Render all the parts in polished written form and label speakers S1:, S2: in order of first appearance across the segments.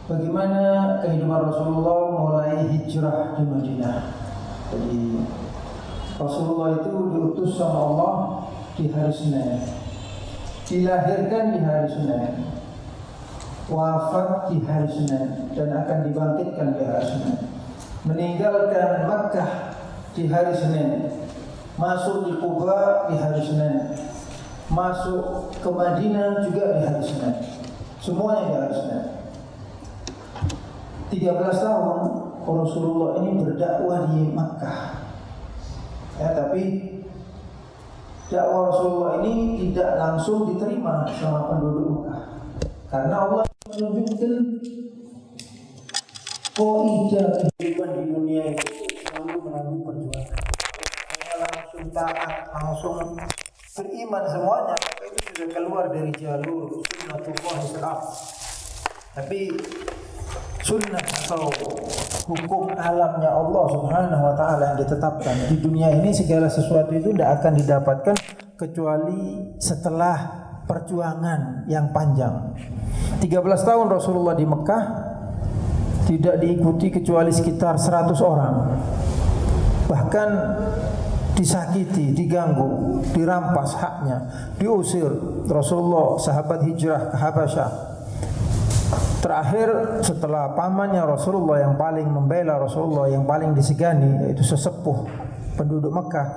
S1: bagaimana kehidupan Rasulullah mulai hijrah di Madinah. Jadi Rasulullah itu diutus sama Allah di hari Senin, dilahirkan di hari Senin, wafat di hari Senin, dan akan dibangkitkan di hari Senin. Meninggalkan Makkah di hari Senin, masuk di Quba di hari Senin, masuk ke Madinah juga di hari Senin. Semuanya di hari Senin. 13 tahun Rasulullah ini berdakwah di Makkah. Ya, tapi dakwah Rasulullah ini tidak langsung diterima sama penduduk Makkah, karena Allah menunjukkan kaidah kehidupan di dunia itu selalu melalui perjuangan. Hanya langsung taat, langsung beriman semuanya, itu sudah keluar dari jalur sunnatullah Islam. Tapi sunnah atau hukum alamnya Allah Subhanahu wa taala yang ditetapkan di dunia ini, segala sesuatu itu tidak akan didapatkan kecuali setelah perjuangan yang panjang. 13 tahun Rasulullah di Mekah tidak diikuti kecuali sekitar 100 orang. Bahkan disakiti, diganggu, dirampas haknya, diusir Rasulullah sahabat hijrah ke Habasyah. Terakhir setelah pamannya Rasulullah yang paling membela Rasulullah, yang paling disegani, yaitu sesepuh penduduk Mekah,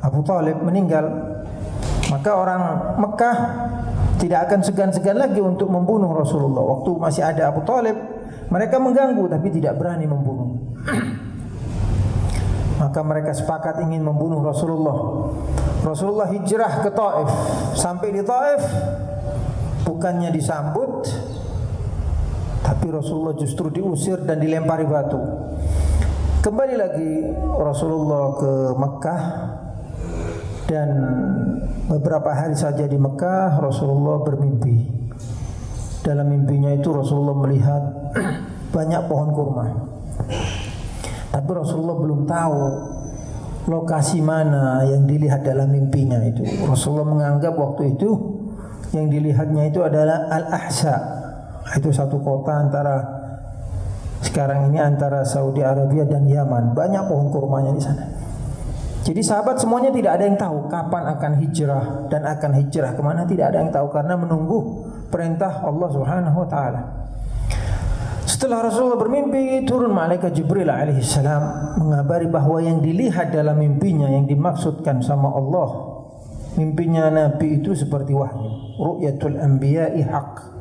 S1: Abu Thalib, meninggal, maka orang Mekah tidak akan segan-segan lagi untuk membunuh Rasulullah. Waktu masih ada Abu Thalib, mereka mengganggu tapi tidak berani membunuh. Maka mereka sepakat ingin membunuh Rasulullah. Rasulullah hijrah ke Taif. Sampai di Taif, bukannya disambut, tapi Rasulullah justru diusir dan dilempari batu. Kembali lagi Rasulullah ke Mekah, dan beberapa hari saja di Mekah Rasulullah bermimpi. Dalam mimpinya itu Rasulullah melihat banyak pohon kurma. Tapi Rasulullah belum tahu lokasi mana yang dilihat dalam mimpinya itu. Rasulullah menganggap waktu itu yang dilihatnya itu adalah Al-Ahsa. Itu satu kota antara sekarang ini antara Saudi Arabia dan Yaman. Banyak pohon kurmanya di sana. Jadi sahabat semuanya tidak ada yang tahu kapan akan hijrah dan akan hijrah kemana, tidak ada yang tahu karena menunggu perintah Allah Subhanahu wa taala. Setelah Rasulullah bermimpi, turun malaikat Jibril alaihi salam mengabari bahwa yang dilihat dalam mimpinya, yang dimaksudkan sama Allah, mimpinya Nabi itu seperti wahyu. Ru'yatul anbiya'i haq.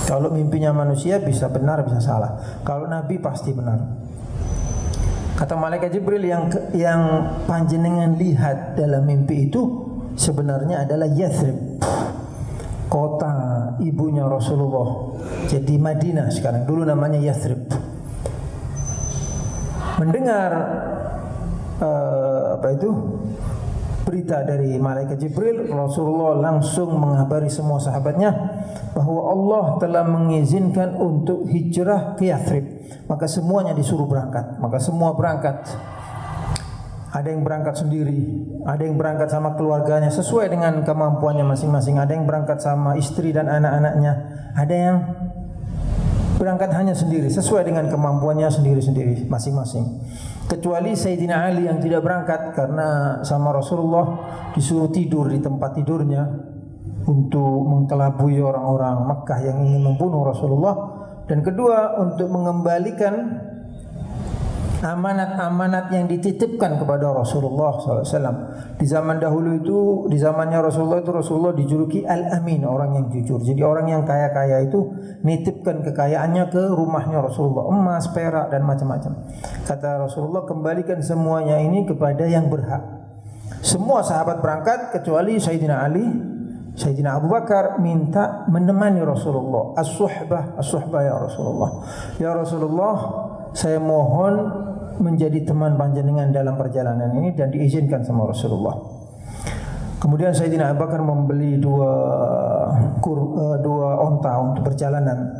S1: Kalau mimpinya manusia bisa benar bisa salah. Kalau Nabi pasti benar. Kata malaikat Jibril, yang panjenengan lihat dalam mimpi itu sebenarnya adalah Yathrib, kota ibunya Rasulullah. Jadi Madinah sekarang, dulu namanya Yathrib. Mendengar berita dari malaikat Jibril, Rasulullah langsung mengabari semua sahabatnya bahwa Allah telah mengizinkan untuk hijrah ke Yathrib. Maka semuanya disuruh berangkat. Maka semua berangkat. Ada yang berangkat sendiri, ada yang berangkat sama keluarganya sesuai dengan kemampuannya masing-masing. Ada yang berangkat sama istri dan anak-anaknya. Ada yang berangkat hanya sendiri sesuai dengan kemampuannya sendiri-sendiri masing-masing. Kecuali Sayyidina Ali yang tidak berangkat karena sama Rasulullah disuruh tidur di tempat tidurnya untuk mengkelabui orang-orang Makkah yang ingin membunuh Rasulullah. Dan kedua, untuk mengembalikan amanat-amanat yang dititipkan kepada Rasulullah SAW. Di zaman dahulu itu, di zamannya Rasulullah itu, Rasulullah dijuluki Al-Amin, orang yang jujur. Jadi orang yang kaya-kaya itu nitipkan kekayaannya ke rumahnya Rasulullah, emas, perak dan macam-macam. Kata Rasulullah, kembalikan semuanya ini kepada yang berhak. Semua sahabat berangkat kecuali Sayyidina Ali. Sayyidina Abu Bakar minta menemani Rasulullah. As-suhbah ya Rasulullah. Ya Rasulullah, saya mohon menjadi teman panjenengan dalam perjalanan ini, dan diizinkan sama Rasulullah. Kemudian Sayyidina Abu Bakar membeli dua onta untuk perjalanan.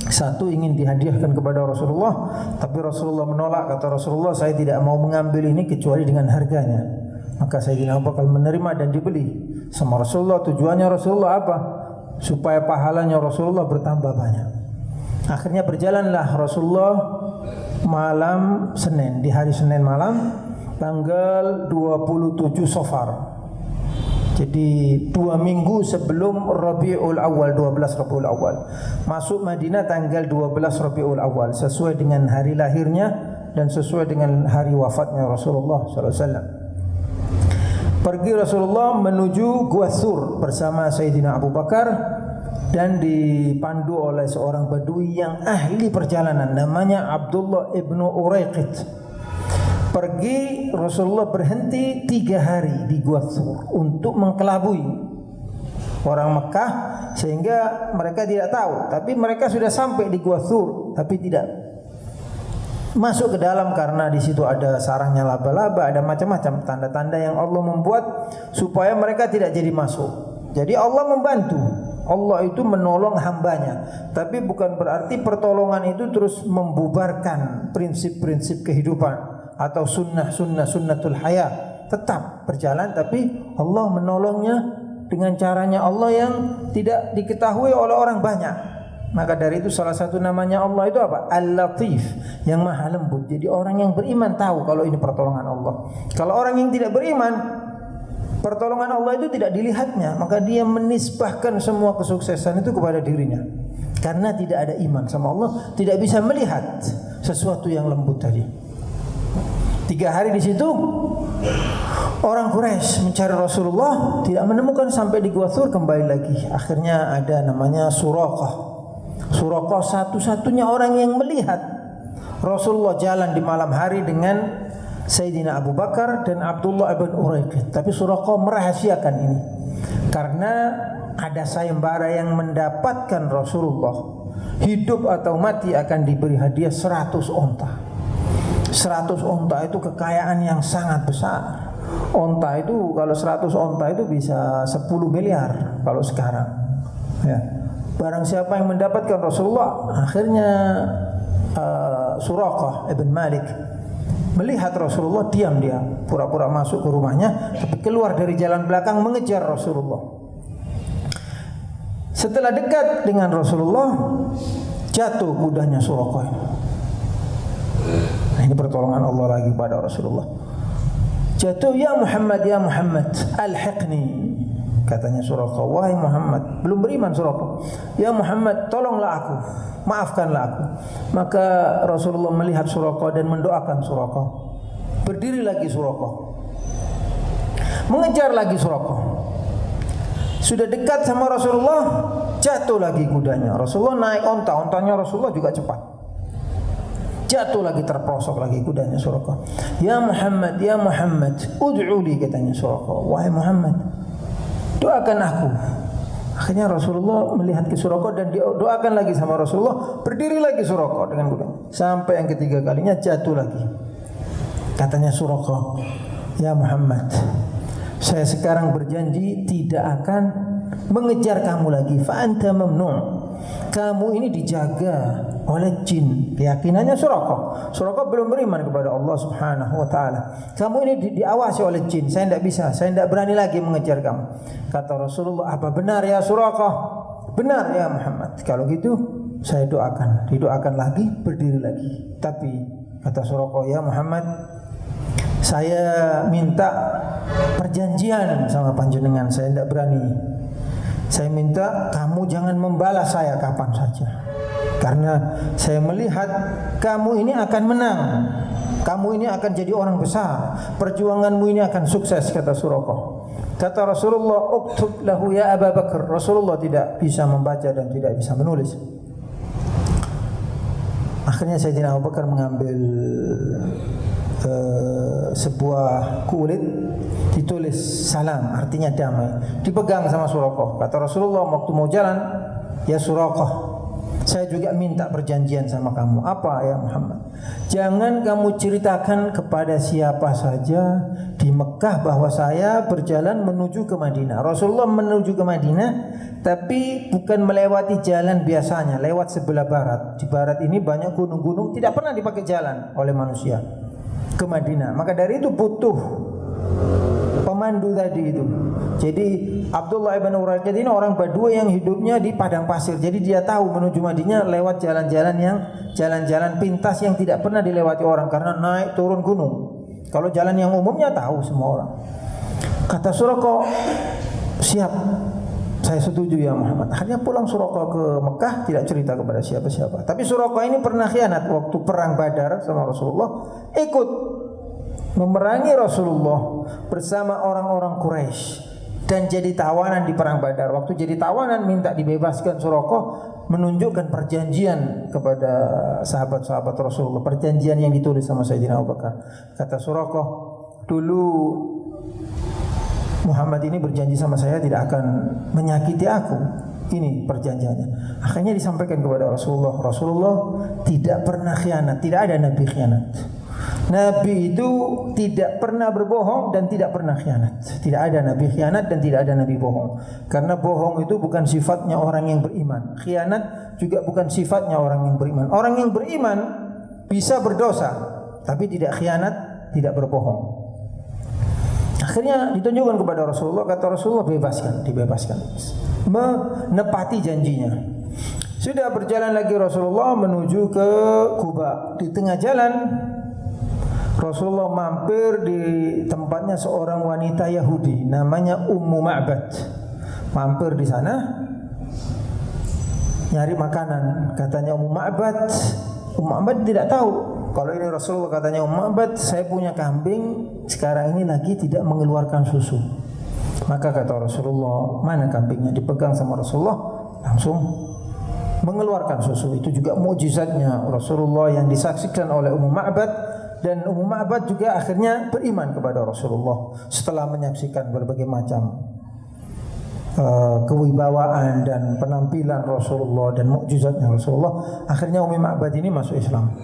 S1: Satu ingin dihadiahkan kepada Rasulullah, tapi Rasulullah menolak. Kata Rasulullah, saya tidak mau mengambil ini kecuali dengan harganya. Maka Sayyidina Abu Bakar menerima dan dibeli sama Rasulullah. Tujuannya Rasulullah apa? Supaya pahalanya Rasulullah bertambah banyak. Akhirnya berjalanlah Rasulullah malam Senin, di hari Senin malam tanggal 27 Safar. Jadi 2 minggu sebelum Rabiul Awal, 12 Rabiul Awal. Masuk Madinah tanggal 12 Rabiul Awal, sesuai dengan hari lahirnya dan sesuai dengan hari wafatnya Rasulullah sallallahu alaihi wasallam. Pergi Rasulullah menuju Gua Thur bersama Sayyidina Abu Bakar dan dipandu oleh seorang badui yang ahli perjalanan, namanya Abdullah ibnu Uraiqit. Pergi, Rasulullah berhenti 3 hari di Gua Thur untuk mengkelabui orang Mekah sehingga mereka tidak tahu, tapi mereka sudah sampai di Gua Thur tapi tidak masuk ke dalam karena di situ ada sarangnya laba-laba, ada macam-macam tanda-tanda yang Allah membuat supaya mereka tidak jadi masuk. Jadi Allah membantu, Allah itu menolong hambanya, tapi bukan berarti pertolongan itu terus membubarkan prinsip-prinsip kehidupan atau sunnatul hayat. Tetap berjalan, tapi Allah menolongnya dengan caranya Allah yang tidak diketahui oleh orang banyak. Maka dari itu salah satu namanya Allah itu apa? Al-Latif, yang maha lembut. Jadi orang yang beriman tahu kalau ini pertolongan Allah. Kalau orang yang tidak beriman, pertolongan Allah itu tidak dilihatnya, maka dia menisbahkan semua kesuksesan itu kepada dirinya. Karena tidak ada iman sama Allah, tidak bisa melihat sesuatu yang lembut tadi. 3 hari di situ orang Quraisy mencari Rasulullah, tidak menemukan, sampai di Gua Thur kembali lagi. Akhirnya ada namanya Suraqah. Suraqah satu-satunya orang yang melihat Rasulullah jalan di malam hari dengan Sayyidina Abu Bakar dan Abdullah ibn Uraiqit. Tapi Suraqah merahasiakan ini karena ada sayembara yang mendapatkan Rasulullah, hidup atau mati akan diberi hadiah 100 onta. 100 onta itu kekayaan yang sangat besar. Onta itu, kalau 100 onta itu bisa 10 miliar kalau sekarang. Ya. Barang siapa yang mendapatkan Rasulullah, akhirnya Suraqah ibn Malik melihat Rasulullah, diam dia, pura-pura masuk ke rumahnya, tapi keluar dari jalan belakang mengejar Rasulullah. Setelah dekat dengan Rasulullah, jatuh kudanya Suraqah. Nah, ini pertolongan Allah lagi pada Rasulullah. Jatuh, ya Muhammad, alhiqni. Katanya Suraqah, wahai Muhammad, belum beriman Suraqah. Ya Muhammad, tolonglah aku, maafkanlah aku. Maka Rasulullah melihat Suraqah dan mendoakan Suraqah. Berdiri lagi Suraqah, mengejar lagi Suraqah. Sudah dekat sama Rasulullah, jatuh lagi kudanya. Rasulullah naik onta, ontanya Rasulullah juga cepat. Jatuh lagi, terprosok lagi kudanya Suraqah. Ya Muhammad, ud'uli, katanya Suraqah. Wahai Muhammad, doakan aku. Akhirnya Rasulullah melihat ke Suraqah dan doakan lagi sama Rasulullah. Berdiri lagi Suraqah dengan kudanya. Sampai yang ketiga kalinya jatuh lagi. Katanya Suraqah, ya Muhammad, saya sekarang berjanji tidak akan mengejar kamu lagi. Fa anta mamnu'. Kamu ini dijaga oleh jin. Keyakinannya Suraqah belum beriman kepada Allah Subhanahu wa taala. Kamu ini diawasi oleh jin. Saya tidak bisa, saya tidak berani lagi mengejar kamu. Kata Rasulullah, apa benar ya Suraqah? Benar ya Muhammad. Kalau gitu saya doakan. Didoakan lagi, berdiri lagi. Tapi kata Suraqah, ya Muhammad, saya minta perjanjian sama panjenengan. Saya tidak berani. Saya minta kamu jangan membalas saya kapan saja, karena saya melihat kamu ini akan menang, kamu ini akan jadi orang besar, perjuanganmu ini akan sukses, kata Suraqah. Kata Rasulullah, uktub lahu ya Abu Bakar. Rasulullah tidak bisa membaca dan tidak bisa menulis. Akhirnya Sayyidina Abu Bakar mengambil sebuah kulit, ditulis salam, artinya damai, dipegang sama Suraqah. Kata Rasulullah waktu mau jalan, ya Suraqah, saya juga minta perjanjian sama kamu. Apa ya Muhammad? Jangan kamu ceritakan kepada siapa saja di Mekah bahwa saya berjalan menuju ke Madinah. Rasulullah menuju ke Madinah, tapi bukan melewati jalan biasanya, lewat sebelah barat. Di barat ini banyak gunung-gunung, tidak pernah dipakai jalan oleh manusia ke Madinah. Maka dari itu butuh pemandu tadi itu. Jadi Abdullah ibn Uraqid ini orang Badui yang hidupnya di padang pasir. Jadi dia tahu menuju Madinah lewat jalan-jalan pintas yang tidak pernah dilewati orang karena naik turun gunung. Kalau jalan yang umumnya tahu semua orang. Kata Suraqah, siap, saya setuju ya Muhammad. Akhirnya pulang Suraqah ke Mekah, tidak cerita kepada siapa-siapa. Tapi Suraqah ini pernah khianat waktu perang Badar sama Rasulullah, ikut memerangi Rasulullah bersama orang-orang Quraisy dan jadi tawanan di perang Badar. Waktu jadi tawanan minta dibebaskan, Suraqah menunjukkan perjanjian kepada sahabat-sahabat Rasulullah, perjanjian yang ditulis sama Sayyidina Abu Bakar. Kata Suraqah, dulu Muhammad ini berjanji sama saya tidak akan menyakiti aku. Ini perjanjiannya. Akhirnya disampaikan kepada Rasulullah. Rasulullah tidak pernah khianat, tidak ada nabi khianat. Nabi itu tidak pernah berbohong dan tidak pernah khianat. Tidak ada nabi khianat dan tidak ada nabi bohong. Karena bohong itu bukan sifatnya orang yang beriman. Khianat juga bukan sifatnya orang yang beriman. Orang yang beriman bisa berdosa, tapi tidak khianat, tidak berbohong. Akhirnya ditunjukkan kepada Rasulullah, kata Rasulullah dibebaskan. Menepati janjinya. Sudah berjalan lagi Rasulullah menuju ke Quba. Di tengah jalan Rasulullah mampir di tempatnya seorang wanita Yahudi namanya Ummu Ma'bad. Mampir di sana nyari makanan. Katanya Ummu Ma'bad tidak tahu kalau ini Rasulullah. Katanya Ummu Ma'bad, saya punya kambing sekarang ini lagi tidak mengeluarkan susu. Maka kata Rasulullah, mana kambingnya? Dipegang sama Rasulullah, langsung mengeluarkan susu. Itu juga mukjizatnya Rasulullah yang disaksikan oleh Ummu Ma'bad. Dan Ummu Ma'bad juga akhirnya beriman kepada Rasulullah setelah menyaksikan berbagai macam kewibawaan dan penampilan Rasulullah dan mukjizatnya Rasulullah. Akhirnya Ummu Ma'bad ini masuk Islam.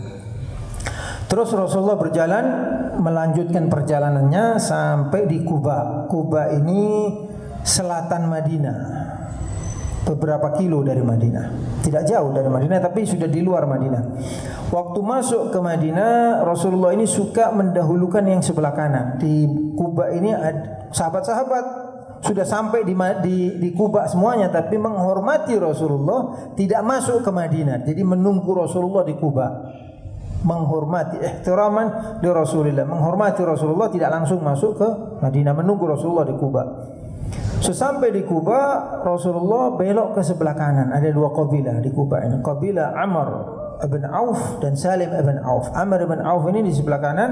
S1: Terus Rasulullah berjalan melanjutkan perjalanannya sampai di Quba. Quba ini selatan Madinah, beberapa kilo dari Madinah. Tidak jauh dari Madinah tapi sudah di luar Madinah. Waktu masuk ke Madinah, Rasulullah ini suka mendahulukan yang sebelah kanan. Di Quba ini sahabat-sahabat sudah sampai di Quba semuanya, tapi menghormati Rasulullah tidak masuk ke Madinah. Jadi menunggu Rasulullah di Quba. Menghormati, ihtiraman di Rasulullah, menghormati Rasulullah, tidak langsung masuk ke Madinah, menunggu Rasulullah di Quba. Sesampai di Quba, Rasulullah belok ke sebelah kanan. Ada dua kabilah di Quba ini, kabilah Amr ibn Auf dan Salim ibn Auf. Amr ibn Auf ini di sebelah kanan,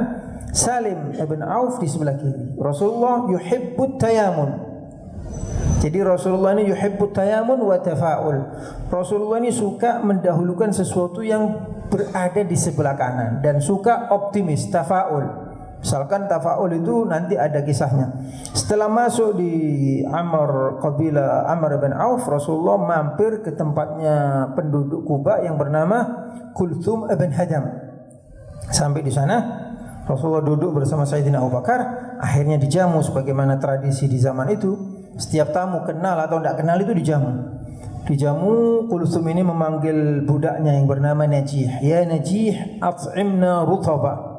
S1: Salim ibn Auf di sebelah kiri. Rasulullah yuhibbut tayamun. Jadi Rasulullah ini yuhibbut tayamun wa tafa'ul. Rasulullah ini suka mendahulukan sesuatu yang berada di sebelah kanan dan suka optimis, tafa'ul. Misalkan tafa'ul itu nanti ada kisahnya. Setelah masuk di kabilah Amr bin Auf, Rasulullah mampir ke tempatnya penduduk Quba yang bernama Kulthum ibn Hadam. Sampai di sana Rasulullah duduk bersama Sayyidina Abu Bakar. Akhirnya dijamu sebagaimana tradisi di zaman itu. Setiap tamu kenal atau tidak kenal itu dijamu. Dijamu, Kulthum ini memanggil budaknya yang bernama Najih. Ya Najih, at'imna rutaba.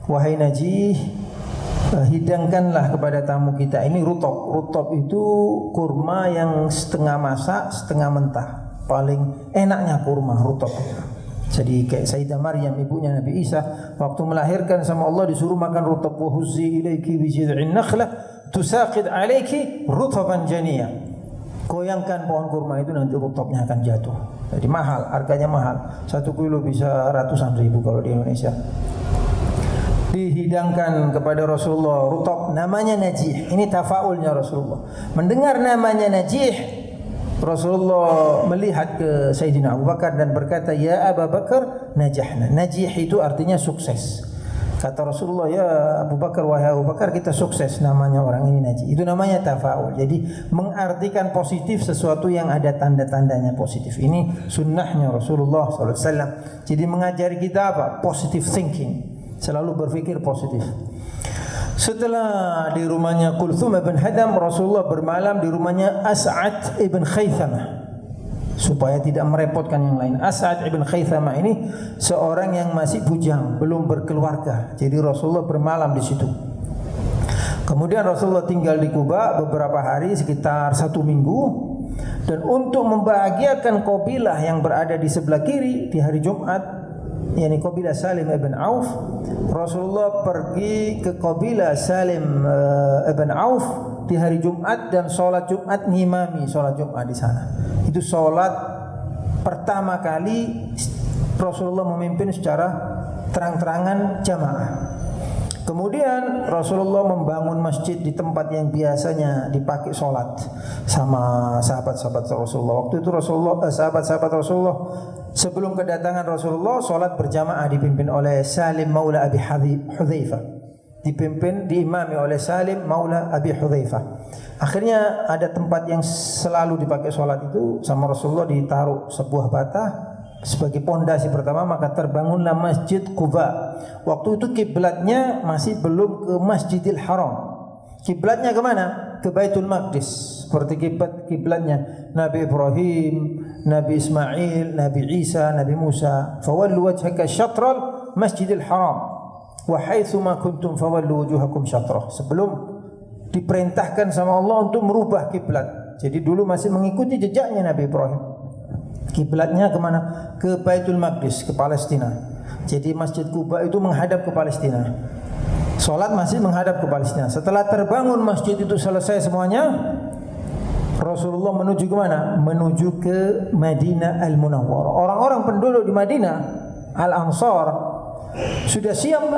S1: Wahai Najih, hidangkanlah kepada tamu kita ini rutab. Rutab itu kurma yang setengah masak, setengah mentah. Paling enaknya kurma rutab. Jadi kayak Sayyidah Maryam, ibunya Nabi Isa, waktu melahirkan sama Allah disuruh makan rutab. Wa huzzi ilaiki bi jid'in nakhlah tusaqid alaiki rutaban janiyah. Goyangkan pohon kurma itu nanti rutabnya akan jatuh. Jadi mahal, harganya mahal. 1 kilo bisa ratusan ribu kalau di Indonesia. Dihidangkan kepada Rasulullah rutab namanya Najih. Ini tafaulnya Rasulullah. Mendengar namanya Najih, Rasulullah melihat ke Sayyidina Abu Bakar dan berkata, "Ya Abu Bakar, najahna." Najih itu artinya sukses. Kata Rasulullah, "Ya Abu Bakar, wahai Abu Bakar, kita sukses." Namanya orang ini Najih. Itu namanya tafaul. Jadi mengartikan positif sesuatu yang ada tanda-tandanya positif. Ini sunnahnya Rasulullah SAW. Jadi mengajari kita apa? Positive thinking. Selalu berpikir positif. Setelah di rumahnya Kulthum ibn Hadam, Rasulullah bermalam di rumahnya As'ad ibn Khaythamah supaya tidak merepotkan yang lain. As'ad ibn Khaythamah ini seorang yang masih bujang, belum berkeluarga. Jadi Rasulullah bermalam di situ. Kemudian Rasulullah tinggal di Quba beberapa hari, sekitar 1 minggu. Dan untuk membahagiakan kabilah yang berada di sebelah kiri di hari Jumat, yakni kabilah Salim ibn Auf, Rasulullah pergi ke kabilah Salim ibn Auf di hari Jumat dan sholat Jumat, ngimami sholat Jumat di sana. Itu sholat pertama kali Rasulullah memimpin secara terang-terangan jamaah. Kemudian Rasulullah membangun masjid di tempat yang biasanya dipakai sholat sama sahabat-sahabat Rasulullah. Waktu itu sahabat-sahabat Rasulullah sebelum kedatangan Rasulullah sholat berjamaah dipimpin oleh Salim Maula Abi Hudzaifah. Diimami oleh Salim Maula Abi Hudzaifah. Akhirnya ada tempat yang selalu dipakai sholat itu sama Rasulullah, ditaruh sebuah bata sebagai pondasi pertama, maka terbangunlah Masjid Quba. Waktu itu kiblatnya masih belum ke Masjidil Haram. Kiblatnya ke mana? Ke Baitul Maqdis. Seperti kiblatnya Nabi Ibrahim, Nabi Ismail, Nabi Isa, Nabi Musa. Fawallu wajhaka syatral Masjidil Haram wa haitsu ma kuntum fawallu wujuhakum syatrah. Sebelum diperintahkan sama Allah untuk merubah kiblat. Jadi dulu masih mengikuti jejaknya Nabi Ibrahim. Kiblatnya kemana? Ke Baitul Maqdis, ke Palestina. Jadi Masjid Quba itu menghadap ke Palestina. Salat masih menghadap ke Palestina. Setelah terbangun masjid itu selesai semuanya, Rasulullah menuju ke mana? Menuju ke Madinah Al-Munawwarah. Orang-orang penduduk di Madinah Al-Ansar sudah siap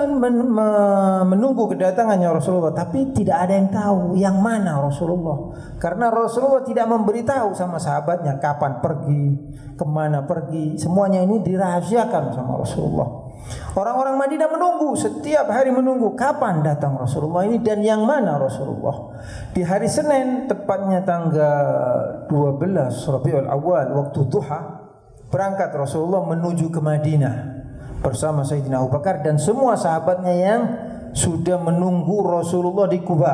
S1: menunggu kedatangannya Rasulullah, tapi tidak ada yang tahu yang mana Rasulullah. Karena Rasulullah tidak memberitahu sama sahabatnya kapan pergi, kemana pergi. Semuanya ini dirahasiakan sama Rasulullah. Orang-orang Madinah menunggu, setiap hari menunggu kapan datang Rasulullah ini dan yang mana Rasulullah. Di hari Senin, tepatnya tanggal 12 Rabiul Awal, waktu duha, berangkat Rasulullah menuju ke Madinah bersama Sayyidina Abu Bakar dan semua sahabatnya yang sudah menunggu Rasulullah di Quba.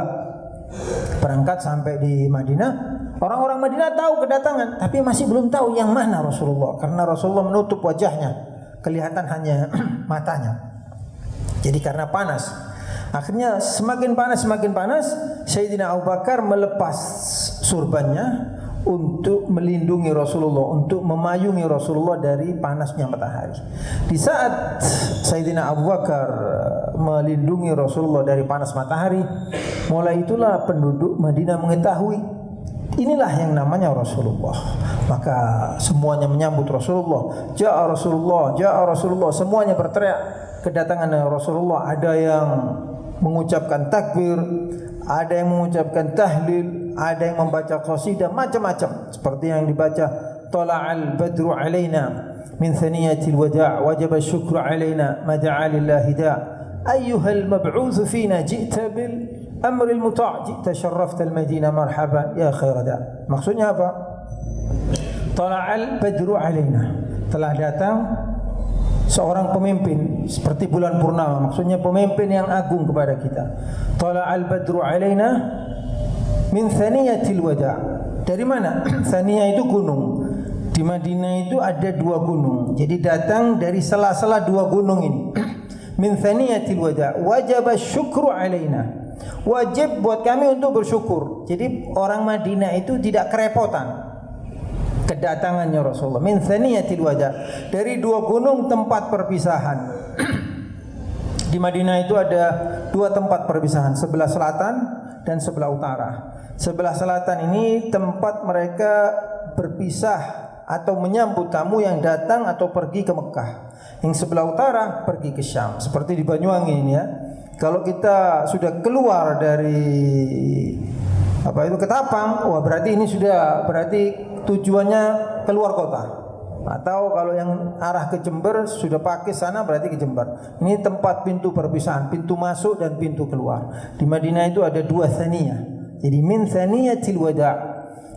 S1: Berangkat sampai di Madinah, orang-orang Madinah tahu kedatangan, tapi masih belum tahu yang mana Rasulullah karena Rasulullah menutup wajahnya, kelihatan hanya matanya. Jadi karena panas, akhirnya semakin panas, Sayyidina Abu Bakar melepas surbannya untuk melindungi Rasulullah, untuk memayungi Rasulullah dari panasnya matahari. Di saat Sayyidina Abu Bakar melindungi Rasulullah dari panas matahari, mulai itulah penduduk Madinah mengetahui inilah yang namanya Rasulullah. Maka semuanya menyambut Rasulullah. Ja'a Rasulullah, ja'a Rasulullah. Semuanya berteriak kedatangan Rasulullah. Ada yang mengucapkan takbir, ada yang mengucapkan tahlil, ada yang membaca qasidah, macam-macam. Seperti yang dibaca, Tala'al badru alaina min thaniyatil wada' wajaba syukru alaina ma da'a lillahi da' ayyuhal mab'utsu fina ji'ta bil amril muta' ji'ta syarrafta al madinah marhaban ya khaira da'. Maksudnya apa? Tala'al badru alaina, telah datang seorang pemimpin seperti bulan purnama, maksudnya pemimpin yang agung kepada kita. Tala'al badru alaina min thaniyatil wada'. Dari mana? Thaniyah itu gunung. Di Madinah itu ada 2 gunung. Jadi datang dari sela-sela 2 gunung ini. Min thaniyatil wada' wajaba syukru alaina. Wajib buat kami untuk bersyukur. Jadi orang Madinah itu tidak kerepotan kedatangannya Rasulullah. Min thaniyatil wada', dari 2 gunung tempat perpisahan. Di Madinah itu ada 2 tempat perpisahan, sebelah selatan dan sebelah utara. Sebelah selatan ini tempat mereka berpisah atau menyambut tamu yang datang atau pergi ke Mekah. Yang sebelah utara pergi ke Syam. Seperti di Banyuwangi ini ya. Kalau kita sudah keluar dari Ketapang, wah berarti ini sudah tujuannya keluar kota. Atau kalau yang arah ke Jember sudah pakai sana berarti ke Jember. Ini tempat pintu perpisahan, pintu masuk dan pintu keluar. Di Madinah itu ada 2 thaniyah. Jadi min thaniyatil wada'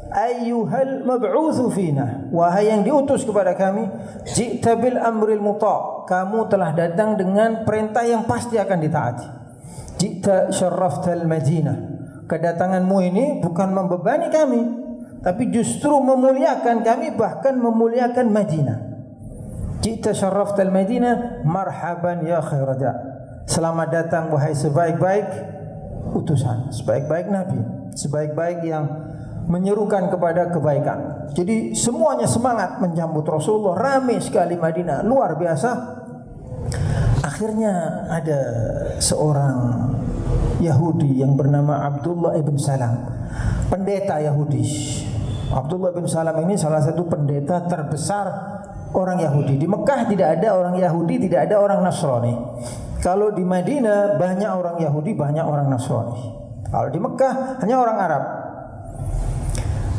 S1: ayyuhal mab'utsu fina, wahai yang diutus kepada kami, ji'ta bil amril muta', kamu telah datang dengan perintah yang pasti akan ditaati. Ji'ta syarraftal Madinah, kedatanganmu ini bukan membebani kami, tapi justru memuliakan kami, bahkan memuliakan Madinah. Ji'ta syarraftal Madinah marhaban ya khairada, selamat datang wahai sebaik-baik utusan, sebaik-baik nabi, sebaik-baik yang menyerukan kepada kebaikan. Jadi semuanya semangat menyambut Rasulullah, ramai sekali Madinah, luar biasa. Akhirnya ada seorang Yahudi yang bernama Abdullah ibn Salam, pendeta Yahudi. Abdullah bin Salam ini salah satu pendeta terbesar orang Yahudi. Di Mekah tidak ada orang Yahudi, tidak ada orang Nasrani. Kalau di Madinah banyak orang Yahudi, banyak orang Nasrani. Kalau di Mekah hanya orang Arab.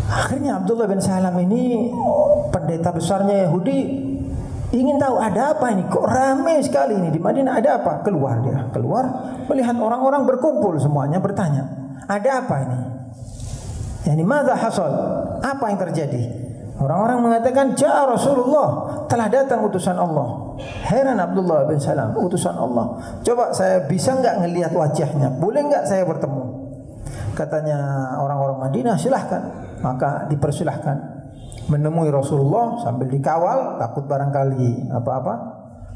S1: Akhirnya Abdullah bin Salam ini pendeta besarnya Yahudi ingin tahu ada apa ini, kok ramai sekali ini di Madinah, ada apa? Keluar dia, keluar melihat orang-orang berkumpul semuanya, bertanya, ada apa ini? Yani madza hasal? Apa yang terjadi? Orang-orang mengatakan jaa Rasulullah, telah datang utusan Allah. Heran Abdullah bin Salam, utusan Allah. Coba saya bisa enggak ngelihat wajahnya? Boleh enggak saya bertemu? Katanya orang-orang Madinah, silahkan. Maka dipersilahkan menemui Rasulullah sambil dikawal, takut barangkali apa-apa.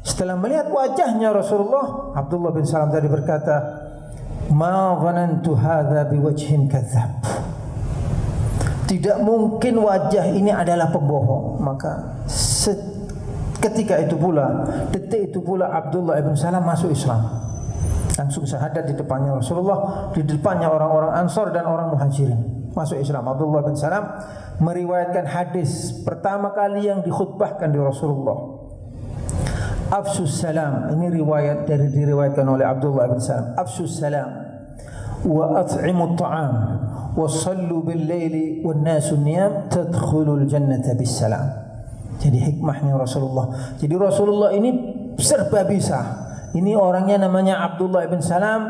S1: Setelah melihat wajahnya Rasulullah, Abdullah bin Salam tadi berkata, "Ma dhanantu hadza biwajhin kadzdzab." Tidak mungkin wajah ini adalah pembohong. Maka ketika itu pula, detik itu pula Abdullah bin Salam masuk Islam. Langsung syahadat di depannya Rasulullah, di depannya orang-orang Ansar dan orang Muhajirin. Masuk Islam. Abdullah bin Salam meriwayatkan hadis pertama kali yang dikhutbahkan di Rasulullah. Afsus salam. Ini riwayat diriwayatkan oleh Abdullah bin Salam. Afsus salam wa at'imut ta'am wa sallu bil laili wan nasu niyam tadkhulul jannata bis salam. Jadi hikmahnya Rasulullah. Jadi Rasulullah ini serba bisa. Ini orangnya namanya Abdullah bin Salam,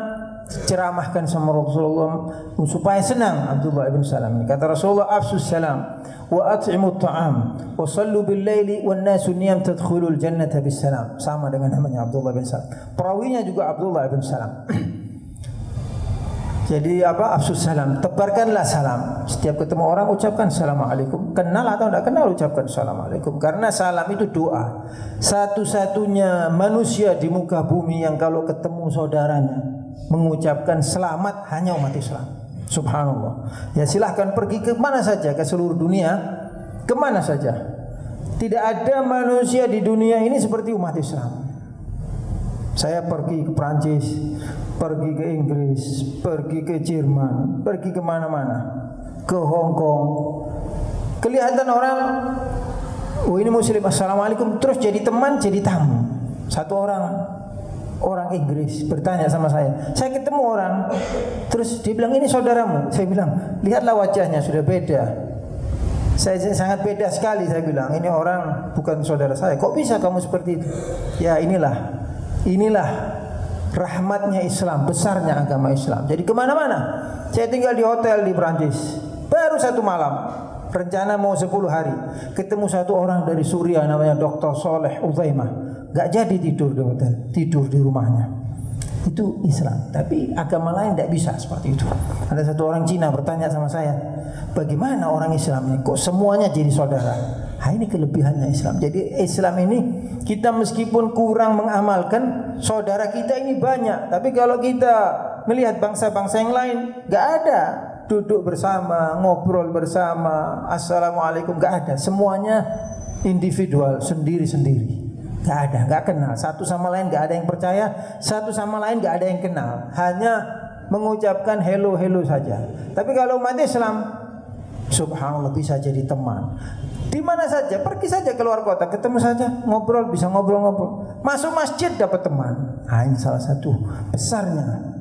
S1: ceramahkan sama Rasulullah supaya senang Abdullah bin Salam. Kata Rasulullah, afsus salam wa at'imut ta'am wa sallu bil laili wan nasu niyam tadkhulul jannata bis salam. Sama dengan namanya Abdullah bin Salam. Perawinya juga Abdullah bin Salam. Jadi apa? Afsus salam, tebarkanlah salam. Setiap ketemu orang ucapkan assalamualaikum. Kenal atau tidak kenal ucapkan assalamualaikum. Karena salam itu doa. Satu-satunya manusia di muka bumi yang kalau ketemu saudaranya mengucapkan selamat hanya umat Islam. Subhanallah. Ya silahkan pergi ke mana saja, ke seluruh dunia, ke mana saja. Tidak ada manusia di dunia ini seperti umat Islam. Saya pergi ke Prancis, pergi ke Inggris, pergi ke Jerman, pergi ke mana-mana, ke Hong Kong. Kelihatan orang, oh ini muslim, assalamualaikum, terus jadi teman, jadi tamu. Satu orang Inggris bertanya sama saya ketemu orang, terus dia bilang ini saudaramu. Saya bilang, lihatlah wajahnya sudah beda. Saya sangat beda sekali. Saya bilang, ini orang bukan saudara saya. Kok bisa kamu seperti itu? Ya inilah rahmatnya Islam, besarnya agama Islam. Jadi kemana-mana. Saya tinggal di hotel di Prancis, baru 1 malam, rencana mau 10 hari. Ketemu satu orang dari Suriah namanya Dr. Soleh Uzaimah. Gak jadi tidur di hotel, tidur di rumahnya. Itu Islam. Tapi agama lain tidak bisa seperti itu. Ada satu orang Cina bertanya sama saya, bagaimana orang Islam ini kok semuanya jadi saudara? Nah, ini kelebihannya Islam. Jadi Islam ini kita meskipun kurang mengamalkan, saudara kita ini banyak. Tapi kalau kita melihat bangsa-bangsa yang lain, gak ada duduk bersama, ngobrol bersama, assalamualaikum, gak ada. Semuanya individual, sendiri-sendiri. Gak ada, gak kenal. Satu sama lain gak ada yang percaya, satu sama lain gak ada yang kenal. Hanya mengucapkan hello saja. Tapi kalau umat Islam, subhanallah, bisa jadi teman. Di mana saja, pergi saja keluar kota, ketemu saja, ngobrol, bisa ngobrol-ngobrol. Masuk masjid dapat teman. Nah, ini salah satu besarnya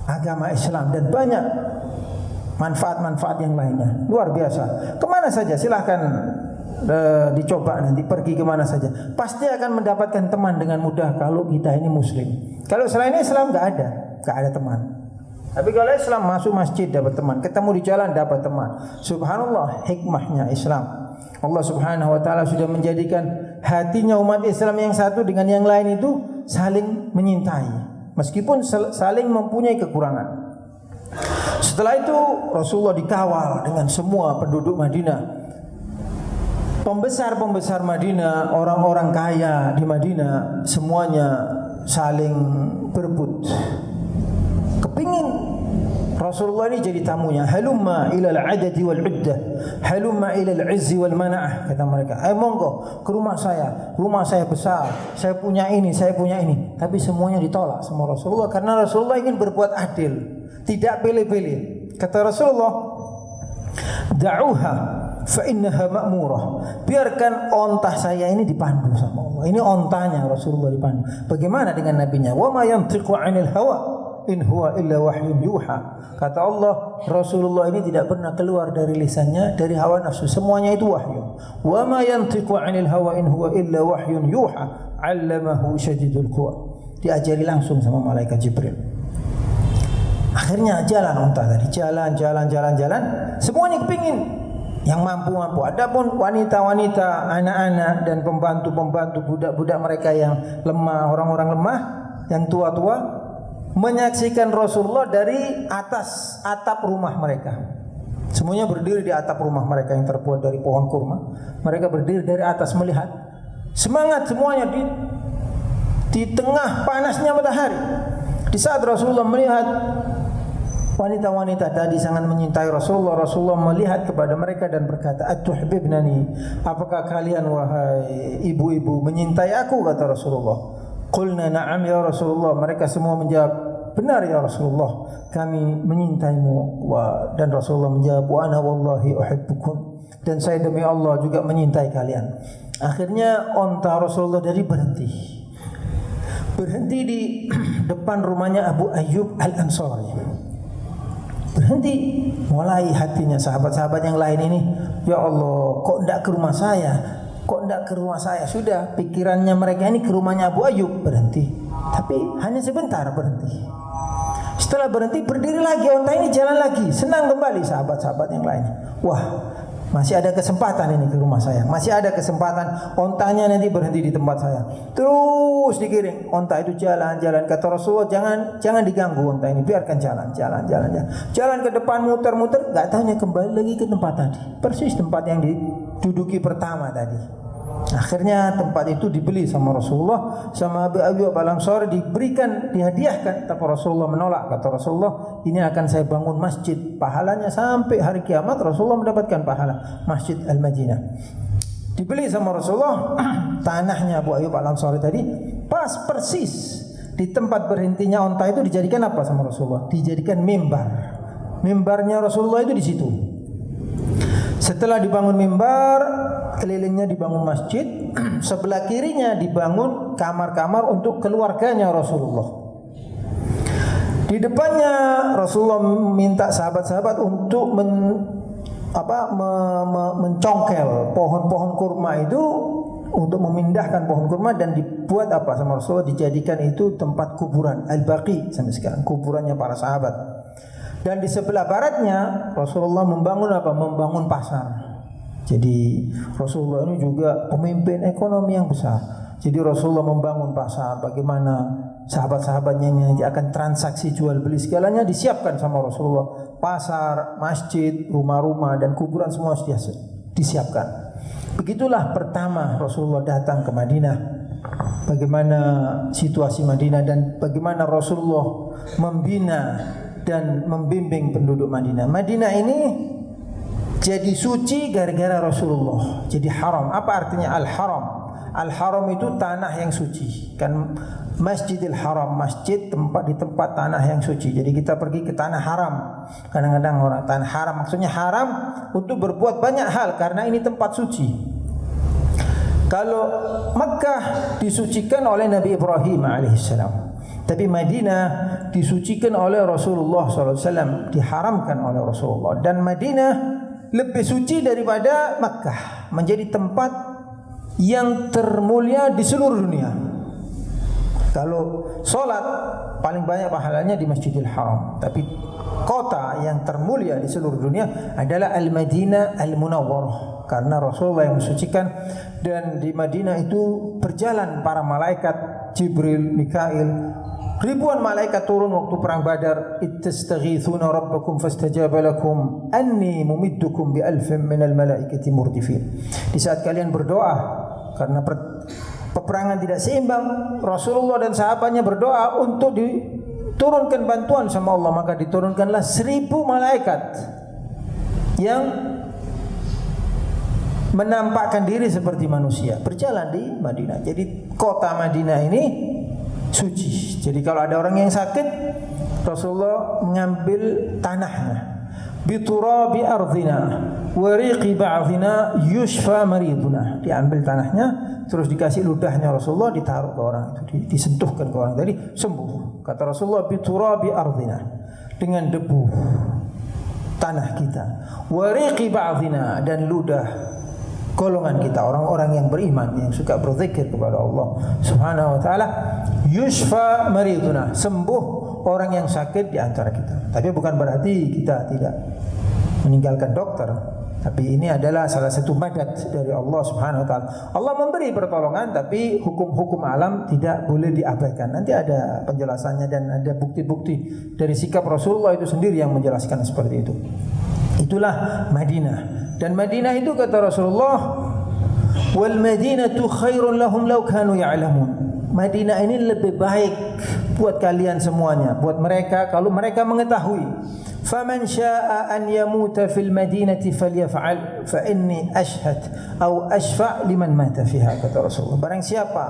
S1: agama Islam dan banyak manfaat-manfaat yang lainnya. Luar biasa. Kemana saja silahkan dicoba nanti, pergi kemana saja. Pasti akan mendapatkan teman dengan mudah kalau kita ini muslim. Kalau selain Islam gak ada teman. Tapi kalau Islam, masuk masjid dapat teman, ketemu di jalan dapat teman. Subhanallah, hikmahnya Islam. Allah Subhanahu wa taala sudah menjadikan hatinya umat Islam yang satu dengan yang lain itu saling menyintai, meskipun saling mempunyai kekurangan. Setelah itu Rasulullah dikawal dengan semua penduduk Madinah. Pembesar-pembesar Madinah, orang-orang kaya di Madinah, semuanya saling berebut. kepingin Rasulullah ini jadi tamunya. Halumma ilal adadi wal uddah, halumma ilal izzi wal mana'ah, kata mereka. Ayo monggo ke rumah saya besar, saya punya ini, saya punya ini. Tapi semuanya ditolak sama Rasulullah karena Rasulullah ingin berbuat adil, tidak pilih-pilih. Kata Rasulullah, da'uha fa innaha ma'murah. Biarkan onta saya ini dipandu sama Allah. Ini ontanya Rasulullah dipandu. Bagaimana dengan nabinya? Wa ma yantiqu 'anil hawa in huwa illa wahyun yuha. Kata Allah, Rasulullah ini tidak pernah keluar dari lisannya dari hawa nafsu, semuanya itu wahyu. Wa ma yantiqu 'anil hawa in huwa illa wahyun yuha 'allamahu syadidul quwa. Diajari langsung sama malaikat Jibril. Akhirnya jalan unta tadi, jalan, semuanya kepingin yang mampu-mampu. Adapun wanita-wanita, anak-anak dan pembantu-pembantu, budak-budak mereka yang lemah, orang-orang lemah, yang tua-tua, menyaksikan Rasulullah dari atas atap rumah mereka. Semuanya berdiri di atap rumah mereka yang terbuat dari pohon kurma. Mereka berdiri dari atas melihat. Semangat semuanya di tengah panasnya matahari. Di saat Rasulullah melihat wanita-wanita tadi sangat menyintai Rasulullah, Rasulullah melihat kepada mereka dan berkata, "Atuhibbunani? Apakah kalian wahai ibu-ibu menyintai aku?" kata Rasulullah. Qulna na'am ya Rasulullah. Mereka semua menjawab, "Benar ya Rasulullah, kami menyintaimu." Dan Rasulullah menjawab, "Wa ana wallahi uhibbukum." Dan saya demi Allah juga menyintai kalian. Akhirnya onta Rasulullah dari berhenti di depan rumahnya Abu Ayyub Al-Ansari. Berhenti, mulai hatinya sahabat-sahabat yang lain ini, ya Allah, kok enggak ke rumah saya? Sudah, pikirannya mereka ini ke rumahnya Abu Ayyub. Berhenti, tapi hanya sebentar berhenti. Setelah berhenti, berdiri lagi, onta ini jalan lagi. Senang kembali sahabat-sahabat yang lain. Wah, masih ada kesempatan ini ke rumah saya. Masih ada kesempatan ontanya nanti berhenti di tempat saya. Terus digiring. Onta itu jalan. Kata Rasulullah, jangan diganggu onta ini. Biarkan jalan. Jalan ke depan, muter-muter. Gak tahunya kembali lagi ke tempat tadi. Persis tempat yang diduduki pertama tadi. Akhirnya tempat itu dibeli sama Rasulullah, sama Abu Ayyub Al-Ansari, dihadiahkan. Tapi Rasulullah menolak. Kata Rasulullah, ini akan saya bangun masjid, pahalanya sampai hari kiamat Rasulullah mendapatkan pahala. Masjid Al-Madinah dibeli sama Rasulullah. Tanahnya Abu Ayyub Al-Ansari tadi pas persis di tempat berhentinya onta itu dijadikan apa sama Rasulullah? Dijadikan mimbar. Mimbarnya Rasulullah itu di situ. Setelah dibangun mimbar, kelilingnya dibangun masjid, sebelah kirinya dibangun kamar-kamar untuk keluarganya Rasulullah. Di depannya Rasulullah minta sahabat-sahabat untuk mencongkel pohon-pohon kurma itu, untuk memindahkan pohon kurma, dan dibuat apa sama Rasulullah? Dijadikan itu tempat kuburan, Al-Baqi sampai sekarang, kuburannya para sahabat. Dan di sebelah baratnya Rasulullah membangun apa? Membangun pasar. Jadi Rasulullah ini juga pemimpin ekonomi yang besar. Jadi Rasulullah membangun pasar. Bagaimana sahabat-sahabatnya yang akan transaksi jual beli segalanya disiapkan sama Rasulullah. Pasar, masjid, rumah-rumah dan kuburan semua disiapkan. Begitulah pertama Rasulullah datang ke Madinah. Bagaimana situasi Madinah dan bagaimana Rasulullah membina dan membimbing penduduk Madinah. Madinah ini jadi suci gara-gara Rasulullah. Jadi haram. Apa artinya al-haram? Al-haram itu tanah yang suci. Kan Masjidil Haram, masjid di tempat tanah yang suci. Jadi kita pergi ke tanah haram. Kadang-kadang orang tanah haram maksudnya haram untuk berbuat banyak hal karena ini tempat suci. Kalau Makkah disucikan oleh Nabi Ibrahim alaihissalam. Tapi Madinah disucikan oleh Rasulullah SAW, diharamkan oleh Rasulullah. Dan Madinah lebih suci daripada Makkah, menjadi tempat yang termulia di seluruh dunia. Kalau solat paling banyak pahalanya di Masjidil Haram. Tapi kota yang termulia di seluruh dunia adalah Al-Madinah Al-Munawwarah, karena Rasulullah yang mensucikan. Dan di Madinah itu berjalan para malaikat, Jibril, Mikail. Ribuan malaikat turun waktu perang Badar. Ittastaghithuna rabbakum fastajaba lakum anni mumiddukum bi alfin minal malaikati murdifin. Di saat kalian berdoa karena peperangan tidak seimbang, Rasulullah dan sahabatnya berdoa untuk turunkan bantuan sama Allah, maka diturunkanlah 1000 malaikat yang menampakkan diri seperti manusia berjalan di Madinah. Jadi kota Madinah ini suci. Jadi kalau ada orang yang sakit, Rasulullah mengambil tanahnya, biturabi ardhina wa riqi ba'dina yushfa mariduna. Diambil tanahnya, terus dikasih ludahnya Rasulullah, ditaruh ke orang itu, disentuhkan ke orang tadi, sembuh. Kata Rasulullah, biturabi ardhina, dengan debu tanah kita, wa riqi ba'dina, dan ludah golongan kita, orang-orang yang beriman, yang suka berzikir kepada Allah Subhanahu wa taala, yushfa mariduna, sembuh orang yang sakit di antara kita. Tapi bukan berarti kita tidak meninggalkan dokter, tapi ini adalah salah satu madad dari Allah Subhanahu wa taala. Allah memberi pertolongan, tapi hukum-hukum alam tidak boleh diabaikan. Nanti ada penjelasannya dan ada bukti-bukti dari sikap Rasulullah itu sendiri yang menjelaskan seperti itu. Itulah Madinah. Dan Madinah itu kata Rasulullah, wal Madinatu khairun lahum law kanu ya'lamun. Madinah ini lebih baik buat kalian semuanya, buat mereka kalau mereka mengetahui. Faman syaa'a an yamuta fil madinati falyaf'al fa inni ashhad atau ashfa' liman mata fiha, kata Rasulullah. Barang siapa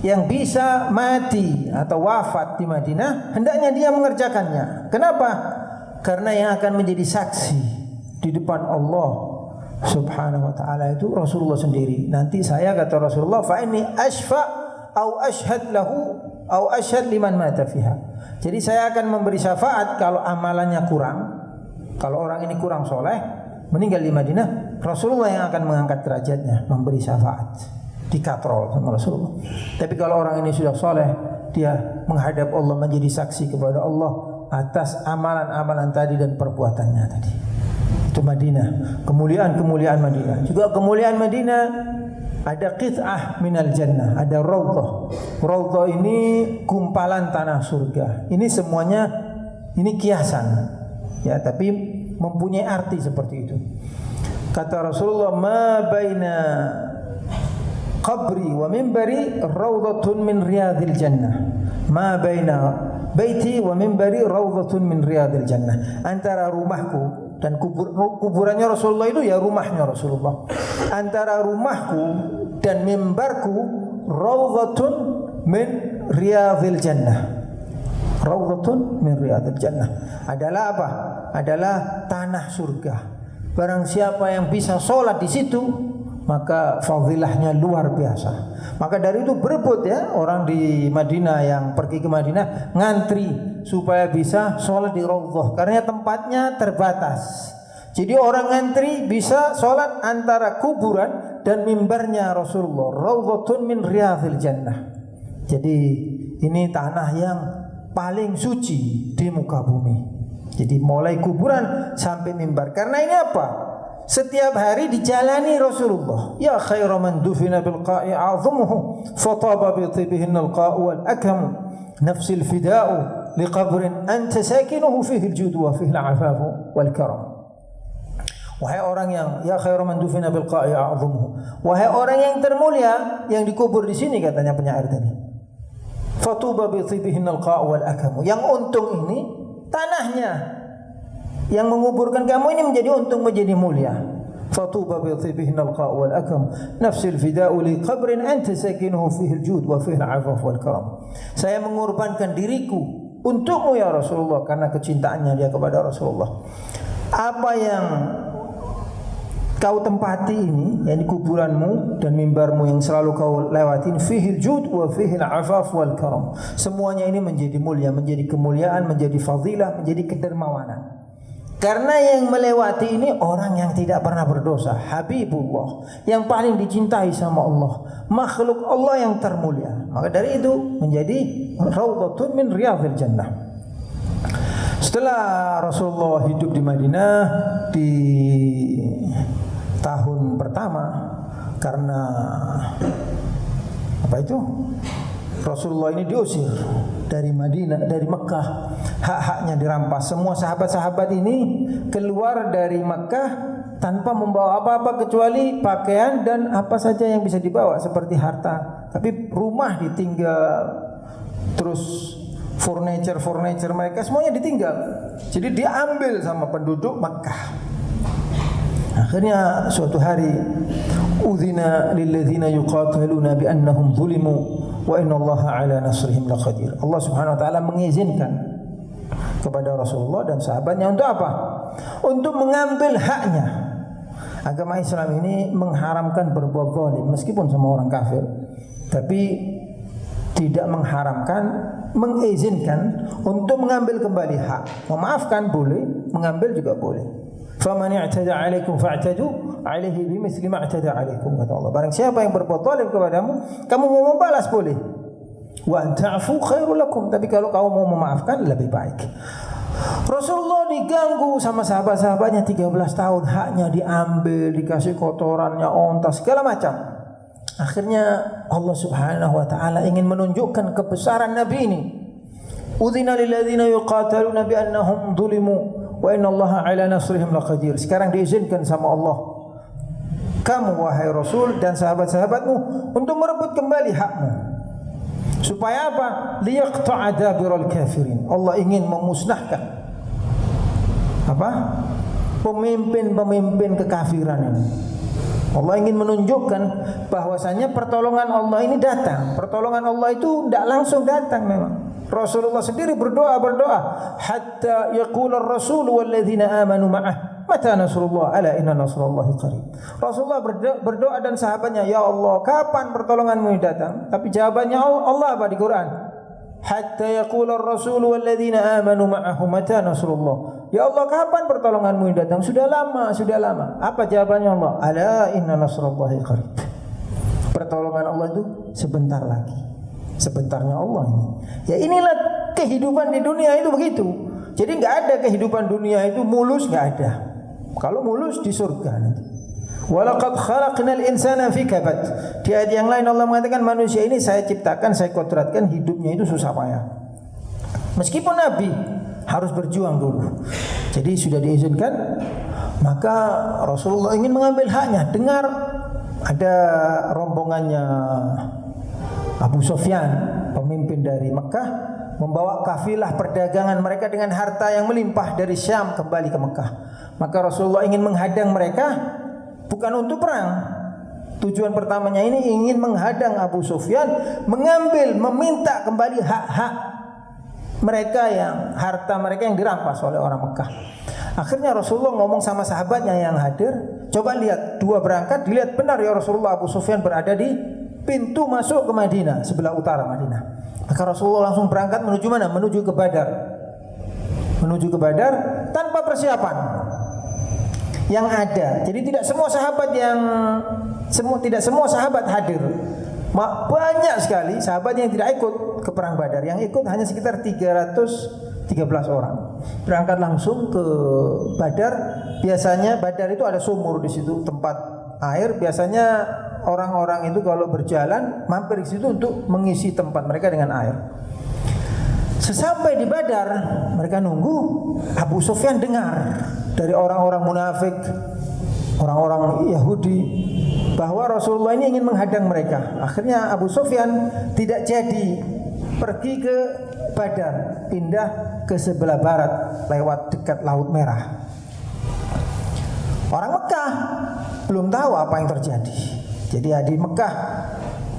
S1: yang bisa mati atau wafat di Madinah, hendaknya dia mengerjakannya. Kenapa? Karena yang akan menjadi saksi di depan Allah Subhanahu wa taala itu Rasulullah sendiri. Nanti saya, kata Rasulullah, fa inni ashfa' au ashhad lahu au ashhad liman mata fiha. Jadi saya akan memberi syafaat kalau amalannya kurang. Kalau orang ini kurang soleh, meninggal di Madinah, Rasulullah yang akan mengangkat derajatnya, memberi syafaat, dikatrol sama Rasulullah. Tapi kalau orang ini sudah soleh, dia menghadap Allah, menjadi saksi kepada Allah atas amalan-amalan tadi dan perbuatannya tadi. Itu Madinah, kemuliaan-kemuliaan Madinah. Juga kemuliaan Madinah ada qit'ah minal jannah, ada raudhah. Raudhah ini gumpalan tanah surga. Ini semuanya ini kiasan, ya, tapi mempunyai arti seperti itu. Kata Rasulullah, ma baina qabri wa minbari raudhatun min riyadil jannah. Ma baina baiti wa minbari raudhatun min riyadil jannah. Antara rumahku dan kuburannya Rasulullah itu ya rumahnya Rasulullah. Antara rumahku dan mimbarku raudhatun min riyadil jannah. Raudhatun min riyadil jannah adalah apa? Adalah tanah surga. Barang siapa yang bisa sholat di situ, maka fadilahnya luar biasa. Maka dari itu berebut ya orang di Madinah yang pergi ke Madinah, ngantri supaya bisa sholat di Raudhah, karena tempatnya terbatas. Jadi orang ngantri bisa sholat antara kuburan dan mimbarnya Rasulullah. Raudhatun min riyadil jannah. Jadi ini tanah yang paling suci di muka bumi. Jadi mulai kuburan sampai mimbar. Karena ini apa? Setiap hari dijalani Rasulullah. Ya khairu man dufina bil qa'i a'zamuhu fataba bi tibihin al qa'u wal akam nafsil fida'u liqabrin anta sakinuhu fihi al-jud wa fihi al-'afafu wal karam. Wahai orang yang ya khairu man dufina bil qa'i a'zamuhu, wahai orang yang termulia yang dikubur di sini, katanya penyair tadi. Fatuba bi tibihin al qa'u wal akam. Yang untung ini tanahnya. Yang menguburkan kamu ini menjadi untung, menjadi mulia. Fatuba bi tibihin al qa'u wal akam nafsil fida'u li qabrin anta sakinuhu fihi al-jud wa fihi al-'afaf wal karam. Saya mengorbankan diriku untukmu ya Rasulullah, karena kecintaannya dia kepada Rasulullah. Apa yang kau tempati ini, yakni kuburanmu dan mimbarmu yang selalu kau lewatin, fihil jud wa fihil afaf wal karam. Semuanya ini menjadi mulia, menjadi kemuliaan, menjadi fadilah, menjadi kedermawanan. Karena yang melewati ini orang yang tidak pernah berdosa, Habibullah, yang paling dicintai sama Allah, makhluk Allah yang termulia. Maka dari itu menjadi raudhatun min riyadil jannah. Setelah Rasulullah hidup di Madinah di tahun pertama, karena apa itu? Rasulullah ini diusir dari Madinah, dari Mekah, hak-haknya dirampas. Semua sahabat-sahabat ini keluar dari Mekah tanpa membawa apa-apa kecuali pakaian dan apa saja yang bisa dibawa seperti harta. Tapi rumah ditinggal, terus furniture mereka semuanya ditinggal. Jadi diambil sama penduduk Makkah. Akhirnya suatu hari udzina lilladzina yuqataluna bi annahum zulimu wa innallaha ala nasrihim laqadir. Allah Subhanahu wa taala mengizinkan kepada Rasulullah dan sahabatnya untuk apa? Untuk mengambil haknya. Agama Islam ini mengharamkan berbuat zalim meskipun sama orang kafir, tapi tidak mengharamkan, mengizinkan untuk mengambil kembali hak. Memaafkan boleh, mengambil juga boleh. Faman i'tada 'alaikum fa'tadu 'alaihi bimithli ma i'tada 'alaikum, kata Allah. Barang siapa yang berbuat zalim kepadamu, kamu mau membalas boleh. Wa an ta'fu khairul lakum, tapi kalau kamu mau memaafkan lebih baik. Rasulullah diganggu sama sahabat-sahabatnya 13 tahun, haknya diambil, dikasih kotorannya, onta, segala macam. Akhirnya Allah Subhanahu wa taala ingin menunjukkan kebesaran Nabi ini. Udzina lil ladzina yuqataluna bi annahum zulimu wa innallaha ala nasrihim laqadir. Sekarang diizinkan sama Allah, kamu wahai Rasul dan sahabat-sahabatmu, untuk merebut kembali hakmu. Supaya apa? Liyaqta'a dabiral kafirin. Allah ingin memusnahkan apa? Pemimpin-pemimpin kekafiran ini. Allah ingin menunjukkan bahwasanya pertolongan Allah ini datang. Pertolongan Allah itu tidak langsung datang memang. Rasulullah sendiri berdoa hatta yaqula ar-rasul walladzina amanu ma'ah mata nasrullah ala inna nasrallahi qarib. Rasulullah berdoa dan sahabatnya, ya Allah, kapan pertolonganmu ini datang? Tapi jawabannya Allah apa di Quran? Hatta yaqula ar-rasul walladzina amanu ma'ahu mata nasrullah. Ya Allah, kapan pertolonganmu ini datang? Sudah lama. Apa jawabannya Allah? Ala inna nasrallahi qarib. Pertolongan Allah itu sebentar lagi. Sebentarnya Allah ini. Ya inilah kehidupan di dunia itu begitu. Jadi enggak ada kehidupan dunia itu mulus, enggak ada. Kalau mulus di surga nanti. Walaqad khalaqnal insana fi kabad. Di ayat yang lain Allah mengatakan manusia ini saya ciptakan, saya kodratkan hidupnya itu susah payah. Meskipun Nabi harus berjuang dulu. Jadi sudah diizinkan, maka Rasulullah ingin mengambil haknya. Dengar ada rombongannya Abu Sufyan, pemimpin dari Mekah, membawa kafilah perdagangan mereka dengan harta yang melimpah dari Syam kembali ke Mekah. Maka Rasulullah ingin menghadang mereka bukan untuk perang. Tujuan pertamanya ini ingin menghadang Abu Sufyan, mengambil, meminta kembali hak-hak mereka, yang harta mereka yang dirampas oleh orang Mekah. Akhirnya Rasulullah ngomong sama sahabatnya yang hadir, coba lihat, dua berangkat, dilihat benar ya Rasulullah, Abu Sufyan berada di pintu masuk ke Madinah, sebelah utara Madinah. Maka Rasulullah langsung berangkat menuju mana? Menuju ke Badar. Menuju ke Badar tanpa persiapan yang ada. Jadi tidak semua sahabat hadir. Banyak sekali sahabat yang tidak ikut ke perang Badar. Yang ikut hanya sekitar 313 orang. Berangkat langsung ke Badar. Biasanya Badar itu ada sumur di situ, tempat air. Biasanya orang-orang itu kalau berjalan mampir di situ untuk mengisi tempat mereka dengan air. Sesampai di Badar, mereka nunggu. Abu Sufyan dengar dari orang-orang munafik, orang-orang Yahudi, bahwa Rasulullah ini ingin menghadang mereka. Akhirnya Abu Sufyan tidak jadi pergi ke Badar, pindah ke sebelah barat lewat dekat Laut Merah. Orang Mekah belum tahu apa yang terjadi. Jadi di Mekah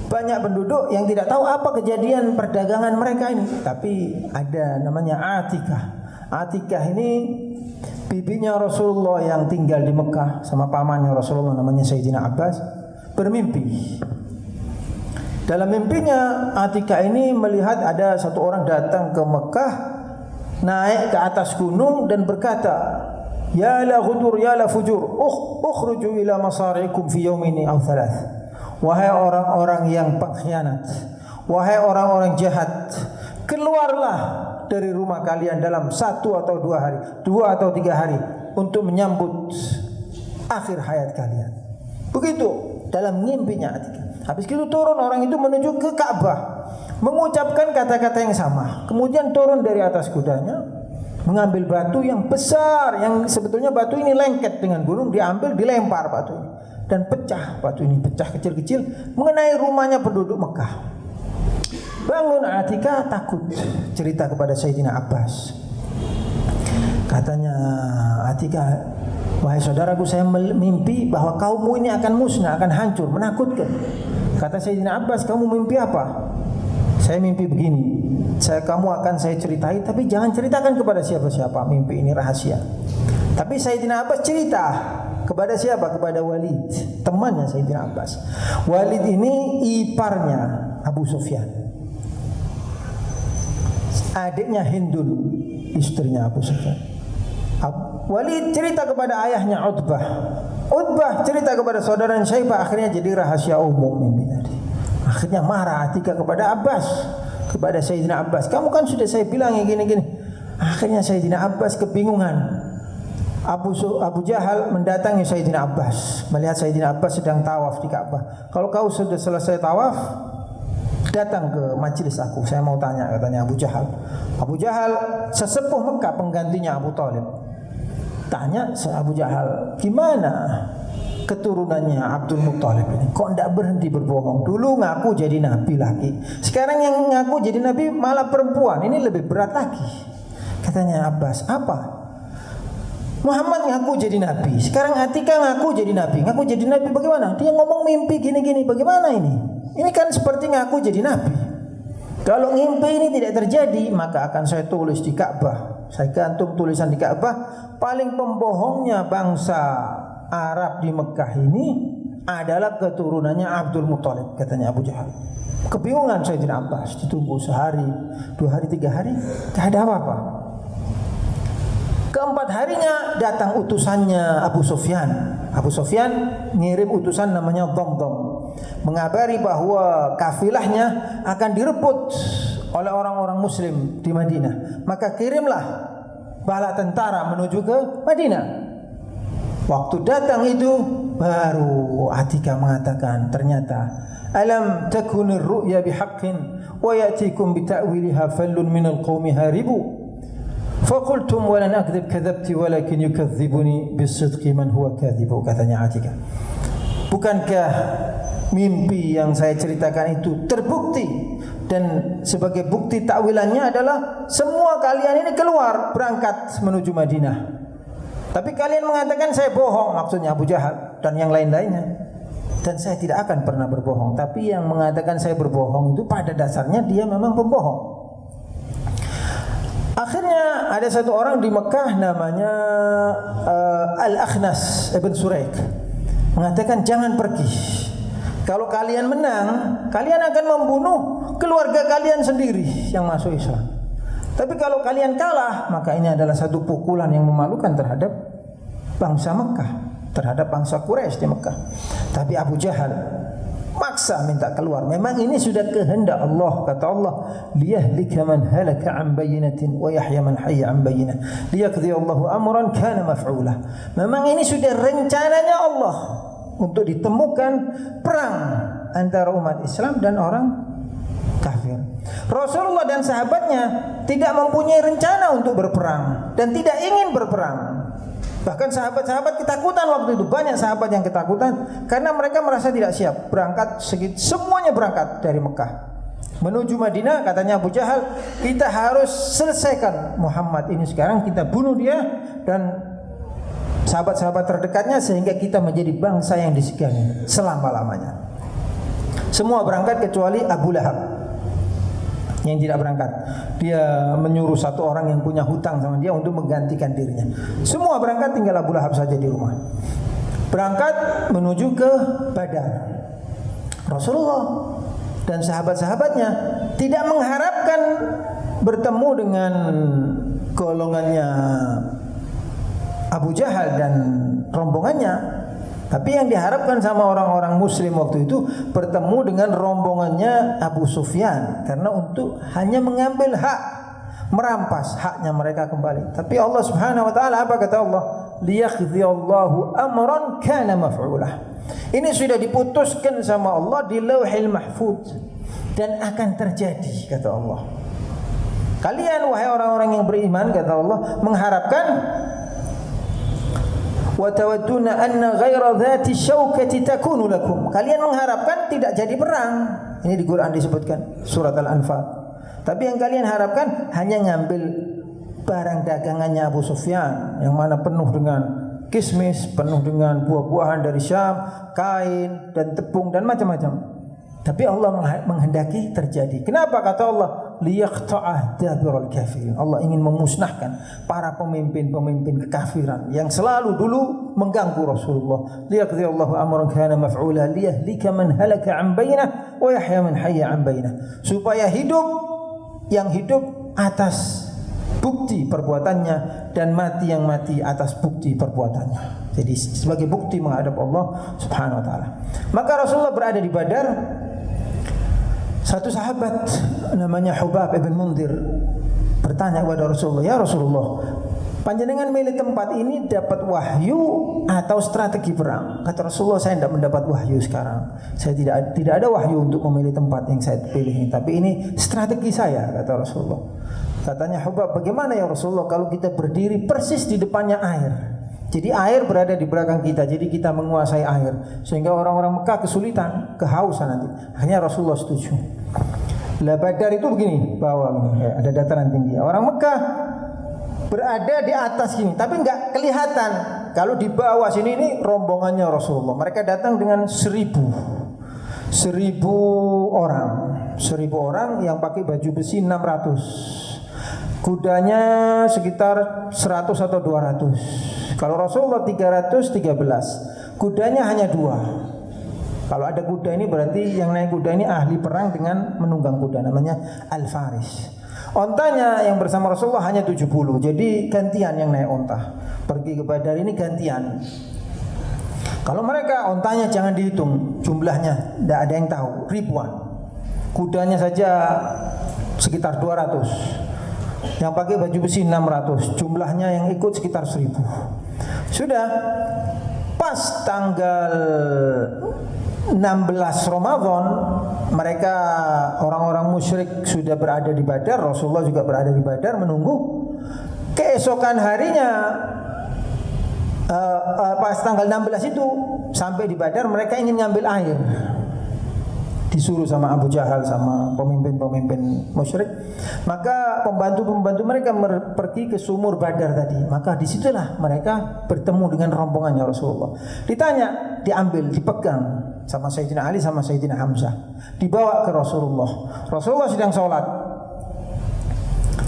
S1: banyak penduduk yang tidak tahu apa kejadian perdagangan mereka ini. Tapi ada namanya Atikah. Atikah ini bibinya Rasulullah yang tinggal di Mekah sama pamannya Rasulullah namanya Sayyidina Abbas, bermimpi. Dalam mimpinya Atikah ini melihat ada satu orang datang ke Mekah, naik ke atas gunung dan berkata, ya la ghudur ya la fujur ukhruju ila masarikum fi yawmin aw thalath. Wahai orang-orang yang pengkhianat, wahai orang-orang jahat, keluarlah dari rumah kalian dalam 1 atau 2 hari, 2 atau 3 hari untuk menyambut akhir hayat kalian. Begitu dalam mimpinya Atikah. Habis itu turun orang itu menuju ke Ka'bah, mengucapkan kata-kata yang sama. Kemudian turun dari atas kudanya, mengambil batu yang besar, yang sebetulnya batu ini lengket dengan gunung, diambil, dilempar batu ini dan pecah. Batu ini pecah kecil-kecil mengenai rumahnya penduduk Mekah. Bangun Atikah takut cerita kepada Sayyidina Abbas. Katanya Atikah, wahai saudaraku, saya mimpi bahwa kaummu ini akan musnah, akan hancur, menakutkan. Kata Sayyidina Abbas, kamu mimpi apa? Saya mimpi begini. Kamu akan saya ceritai, tapi jangan ceritakan kepada siapa-siapa. Mimpi ini rahasia. Tapi Sayyidina Abbas cerita kepada siapa? Kepada Walid, temannya Sayyidina Abbas. Walid ini iparnya Abu Sufyan, adiknya Hindun, istrinya Abu Sufyan. Walid cerita kepada ayahnya Utbah. Utbah cerita kepada saudaranya Syaibah. Akhirnya jadi rahasia umum mimpi tadi. Akhirnya marah Atikah kepada Abbas, kepada Sayyidina Abbas. Kamu kan sudah saya bilang yang gini-gini. Akhirnya Sayyidina Abbas kebingungan. Abu Jahal mendatangi Sayyidina Abbas, melihat Sayyidina Abbas sedang tawaf di Ka'bah. Kalau kau sudah selesai tawaf, datang ke majelis aku, saya mau tanya, katanya Abu Jahal. Abu Jahal sesepuh Mekah, penggantinya Abu Thalib. Tanya Abu Jahal, gimana keturunannya Abdul Muttalib ini? Kok tidak berhenti berbohong? Dulu ngaku jadi nabi lagi, sekarang yang ngaku jadi nabi malah perempuan. Ini lebih berat lagi. Katanya Abbas, apa? Muhammad ngaku jadi nabi, sekarang Atikah ngaku jadi nabi. Ngaku jadi nabi bagaimana? Dia ngomong mimpi gini-gini, bagaimana ini? Ini kan seperti ngaku jadi nabi. Kalau mimpi ini tidak terjadi, maka akan saya tulis di Ka'bah. Saya gantung tulisan di Ka'bah. Paling pembohongnya bangsa Arab di Mekah ini adalah keturunannya Abdul Muttalib, katanya Abu Jahal. Kebingungan Sayyidina Abbas, ditunggu sehari, 2 hari, 3 hari, tidak ada apa-apa. Keempat harinya datang utusannya Abu Sufyan. Abu Sufyan ngirim utusan namanya Dhamdham, mengabari bahwa kafilahnya akan direbut oleh orang-orang muslim di Madinah. Maka kirimlah bala tentara menuju ke Madinah. Waktu datang itu baru Atikah mengatakan, ternyata alam takunir ru'ya bihaqqin wa ya'tikum bita'wiliha fallun minal qaumi haribu. Faqultum wa lan akdzib kadzabti walakin yukadzibuni bisidqi man huwa kadzibu, katanya Atikah. Bukankah mimpi yang saya ceritakan itu terbukti, dan sebagai bukti takwilannya adalah semua kalian ini keluar berangkat menuju Madinah. Tapi kalian mengatakan saya bohong, maksudnya Abu Jahal dan yang lain-lainnya. Dan saya tidak akan pernah berbohong. Tapi yang mengatakan saya berbohong itu pada dasarnya dia memang pembohong. Akhirnya ada satu orang di Mekah namanya Al-Akhnas Ibn Suraik mengatakan, jangan pergi. Kalau kalian menang, kalian akan membunuh keluarga kalian sendiri yang masuk Islam. Tapi kalau kalian kalah, maka ini adalah satu pukulan yang memalukan terhadap bangsa Mekah, terhadap bangsa Quraisy di Mekah. Tapi Abu Jahal maksa minta keluar. Memang ini sudah kehendak Allah. Kata Allah, liyahlika man halaka an bayyinatin wa yahya man hayya an bayyinah liyaqdi Allahu amran kana maf'ula. Memang ini sudah rencananya Allah untuk ditemukan perang antara umat Islam dan orang kafir. Rasulullah dan sahabatnya tidak mempunyai rencana untuk berperang dan tidak ingin berperang. Bahkan sahabat-sahabat ketakutan waktu itu. Banyak sahabat yang ketakutan karena mereka merasa tidak siap. Berangkat, semuanya berangkat dari Mekah menuju Madinah. Katanya Abu Jahal, kita harus selesaikan Muhammad ini sekarang, kita bunuh dia dan sahabat-sahabat terdekatnya sehingga kita menjadi bangsa yang disegani selama-lamanya. Semua berangkat kecuali Abu Lahab yang tidak berangkat. Dia menyuruh satu orang yang punya hutang sama dia untuk menggantikan dirinya. Semua berangkat, tinggal Abu Lahab saja di rumah. Berangkat menuju ke Badar. Rasulullah dan sahabat-sahabatnya tidak mengharapkan bertemu dengan golongannya Abu Jahal dan rombongannya. Tapi yang diharapkan sama orang-orang muslim waktu itu bertemu dengan rombongannya Abu Sufyan, karena untuk hanya mengambil hak, merampas haknya mereka kembali. Tapi Allah Subhanahu wa taala, apa kata Allah? Liyaqdiyallahu amran kana maf'ulah. Ini sudah diputuskan sama Allah di Lauhil Mahfuz dan akan terjadi, kata Allah. Kalian wahai orang-orang yang beriman, kata Allah, mengharapkan wa tawadduna anna ghaira dhati syaukati takunu lakum. Kalian mengharapkan tidak jadi perang, Ini di Quran disebutkan surat Al-Anfal. Tapi yang kalian harapkan hanya ngambil barang dagangannya Abu Sufyan yang mana penuh dengan kismis, penuh dengan buah-buahan dari Syam, kain dan tepung dan macam-macam. Tapi Allah menghendaki terjadi. Kenapa? Kata Allah, liyaqta'ah dabiral kafirin. Allah ingin memusnahkan para pemimpin-pemimpin kekafiran yang selalu dulu mengganggu Rasulullah. Liyaqdi Allahu amran kana maf'ula liyahlika man halaka 'an bainah wa yahya man hayya 'an bainah. Supaya yang hidup atas bukti perbuatannya dan mati yang mati atas bukti perbuatannya. Jadi sebagai bukti menghadap Allah Subhanahu wa taala. Maka Rasulullah berada di Badar. Satu sahabat namanya Hubab ibn Mundir bertanya kepada Rasulullah, "Ya Rasulullah, panjenengan milih tempat ini dapat wahyu atau strategi perang?" Kata Rasulullah, "Saya tidak mendapat wahyu sekarang. Saya tidak ada wahyu untuk memilih tempat yang saya pilih ini, tapi ini strategi saya," kata Rasulullah. Katanya Hubab, "Bagaimana ya Rasulullah kalau kita berdiri persis di depannya air? Jadi air berada di belakang kita, jadi kita menguasai air sehingga orang-orang Mekah kesulitan, kehausan nanti." Akhirnya Rasulullah setuju. Lah Badar itu begini, bawah ini ada dataran tinggi. Orang Mekah berada di atas gini, tapi enggak kelihatan. Kalau di bawah sini ini rombongannya Rasulullah. Mereka datang dengan 1000 orang yang pakai baju besi 600. Kudanya sekitar 100 atau 200. Kalau Rasulullah 313, kudanya hanya 2. Kalau ada kuda ini berarti yang naik kuda ini ahli perang dengan menunggang kuda, namanya Al-Faris. Ontanya yang bersama Rasulullah hanya 70. Jadi gantian yang naik onta. Pergi ke Badar ini gantian. Kalau mereka ontanya jangan dihitung jumlahnya, tidak ada yang tahu, ribuan. Kudanya saja sekitar 200. Yang pakai baju besi 600, jumlahnya yang ikut sekitar 1000. Sudah pas tanggal 16 Ramadan, mereka orang-orang musyrik sudah berada di Badar, Rasulullah juga berada di Badar menunggu. Keesokan harinya pas tanggal 16 itu sampai di Badar, mereka ingin ngambil air. Disuruh sama Abu Jahal sama pemimpin-pemimpin musyrik. Maka pembantu-pembantu mereka pergi ke sumur Badar tadi. Maka disitulah mereka bertemu dengan rombongannya Rasulullah. Ditanya, diambil, dipegang sama Sayyidina Ali sama Sayyidina Hamzah. Dibawa ke Rasulullah. Rasulullah sedang sholat.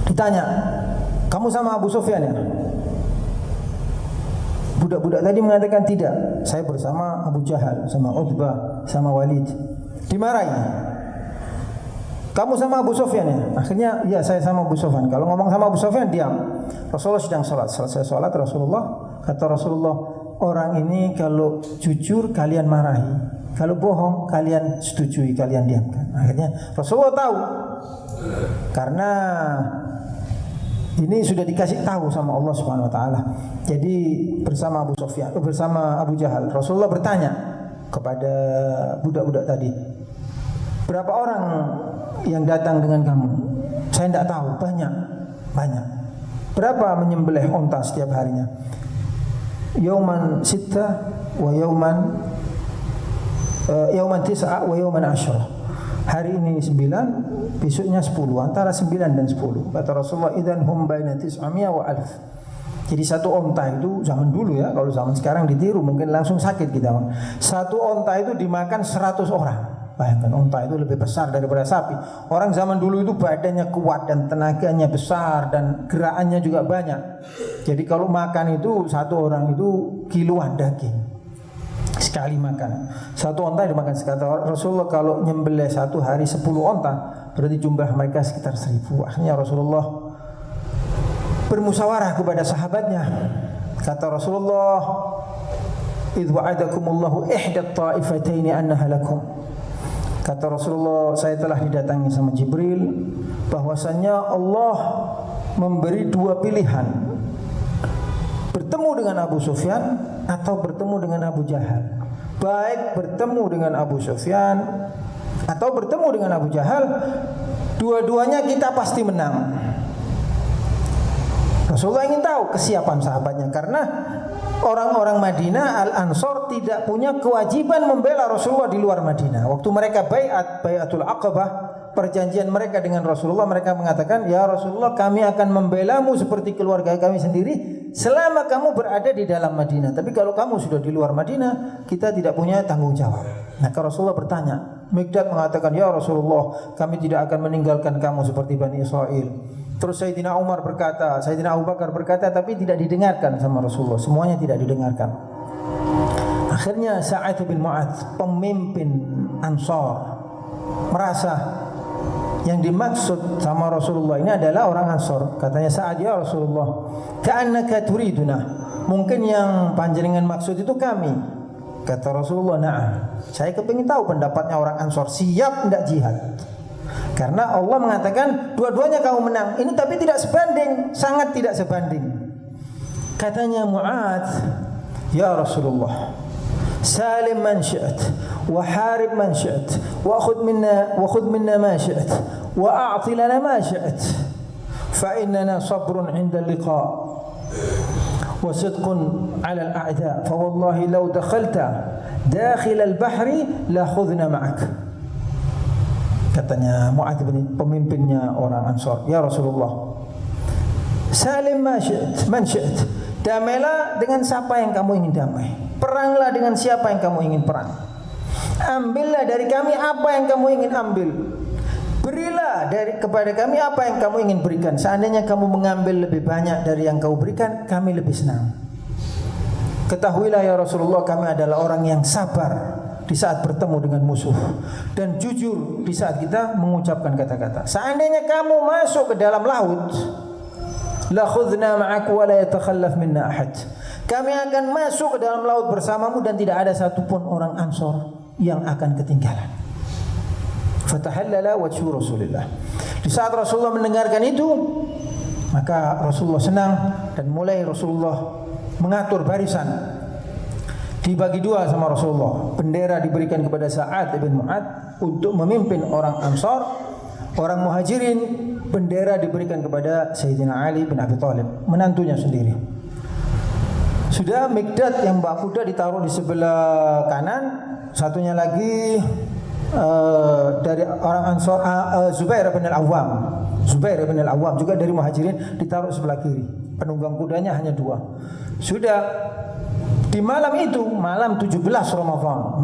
S1: Ditanya, "Kamu sama Abu Sufyan ya?" Budak-budak tadi mengatakan, "Tidak, saya bersama Abu Jahal, sama Utbah, sama Walid." Dimarahi. "Kamu sama Abu Sufyan ya?" Akhirnya, "Ya, saya sama Abu Sufyan." Kalau ngomong sama Abu Sufyan, diam. Rasulullah sedang sholat. Selesai sholat kata Rasulullah, "Orang ini kalau jujur kalian marahi, kalau bohong kalian setujui, kalian diamkan." Akhirnya Rasulullah tahu, karena ini sudah dikasih tahu sama Allah Subhanahu wa taala. Jadi bersama Abu Jahal, Rasulullah bertanya kepada budak-budak tadi, "Berapa orang yang datang dengan kamu?" "Saya tidak tahu." Banyak. "Berapa menyembelih onta setiap harinya?" "Yauman 6 wa yauman 9 wa yauman 10." Hari ini 9, besoknya 10, antara 9 dan 10. Kata Rasulullah, "Idzan hum baina 900 wa 1000." Jadi satu onta itu zaman dulu ya, kalau zaman sekarang ditiru mungkin langsung sakit kita. Satu onta itu dimakan 100 orang. Bayangkan, onta itu lebih besar daripada sapi. Orang zaman dulu itu badannya kuat dan tenaganya besar dan gerakannya juga banyak. Jadi kalau makan itu satu orang itu kiloan daging sekali makan. Satu onta dimakan sekali. Rasulullah kalau nyembelih satu hari 10 onta, berarti jumlah mereka sekitar 1000. Akhirnya Rasulullah bermusyawarah kepada sahabatnya. Kata Rasulullah, "Idz wa'adakumullahu ihdat ta'ifataini annaha lakum." Kata Rasulullah, "Saya telah didatangi sama Jibril bahwasanya Allah memberi 2 pilihan. Bertemu dengan Abu Sufyan atau bertemu dengan Abu Jahal. Baik bertemu dengan Abu Sufyan atau bertemu dengan Abu Jahal, dua-duanya kita pasti menang." Rasulullah ingin tahu kesiapan sahabatnya, karena orang-orang Madinah Al-Ansar tidak punya kewajiban membela Rasulullah di luar Madinah. Waktu mereka bai'atul Aqabah, perjanjian mereka dengan Rasulullah, mereka mengatakan, "Ya Rasulullah, kami akan membelamu seperti keluarga kami sendiri selama kamu berada di dalam Madinah. Tapi kalau kamu sudah di luar Madinah, kita tidak punya tanggung jawab." Maka Rasulullah bertanya, Mikdad mengatakan, "Ya Rasulullah, kami tidak akan meninggalkan kamu seperti Bani Israel." Terus Sayyidina Umar berkata, Sayyidina Abu Bakar berkata, tapi tidak didengarkan sama Rasulullah. Semuanya tidak didengarkan. Akhirnya Sa'ad bin Mu'adz, pemimpin Ansar, merasa yang dimaksud sama Rasulullah ini adalah orang Ansar. Katanya Sa'ad, "Ya Rasulullah, ka'annaka turiduna." Mungkin yang panjenengan maksud itu kami. Kata Rasulullah, "Na'am. Saya kepingin tahu pendapatnya orang Ansar, siap tidak jihad?" Karena Allah mengatakan dua-duanya kamu menang. Ini tapi tidak sebanding, sangat tidak sebanding. Katanya Mu'adz, "Ya Rasulullah, salim man syi'at wa harib man syi'at wa khudh minna ma syi'at wa a'ti lana ma syi'at fa innana sabrun 'inda al-liqa' wa sidqun 'ala al-a'da' fa wallahi law dakhalta dakhil al-bahri la khudhna ma'ak." Katanya Mu'adz bin pemimpinnya orang Ansar, "Ya Rasulullah, salim man syi'at, damailah dengan siapa yang kamu ingin damai, peranglah dengan siapa yang kamu ingin perang, ambillah dari kami apa yang kamu ingin ambil, berilah kepada kami apa yang kamu ingin berikan. Seandainya kamu mengambil lebih banyak dari yang kau berikan, kami lebih senang. Ketahuilah ya Rasulullah, kami adalah orang yang sabar di saat bertemu dengan musuh dan jujur di saat kita mengucapkan kata-kata. Seandainya kamu masuk ke dalam laut, la khudna ma'ak wa la yatakhallaf minna ahad. Kami akan masuk ke dalam laut bersamamu dan tidak ada satupun orang Ansar yang akan ketinggalan." Fatahallala wajhu Rasulillah. Di saat Rasulullah mendengarkan itu, maka Rasulullah senang dan mulai Rasulullah mengatur barisan. Dibagi dua sama Rasulullah. Bendera diberikan kepada Sa'ad bin Mu'adz untuk memimpin orang Ansar. Orang Muhajirin, bendera diberikan kepada Sayyidina Ali bin Abi Thalib, menantunya sendiri. Sudah, Mikdad yang bawa kuda ditaruh di sebelah kanan, satunya lagi dari orang Ansar, Zubair bin Al-Awwam juga dari Muhajirin ditaruh sebelah kiri. Penunggang kudanya hanya dua. Sudah, di malam itu, malam 17 Ramadan.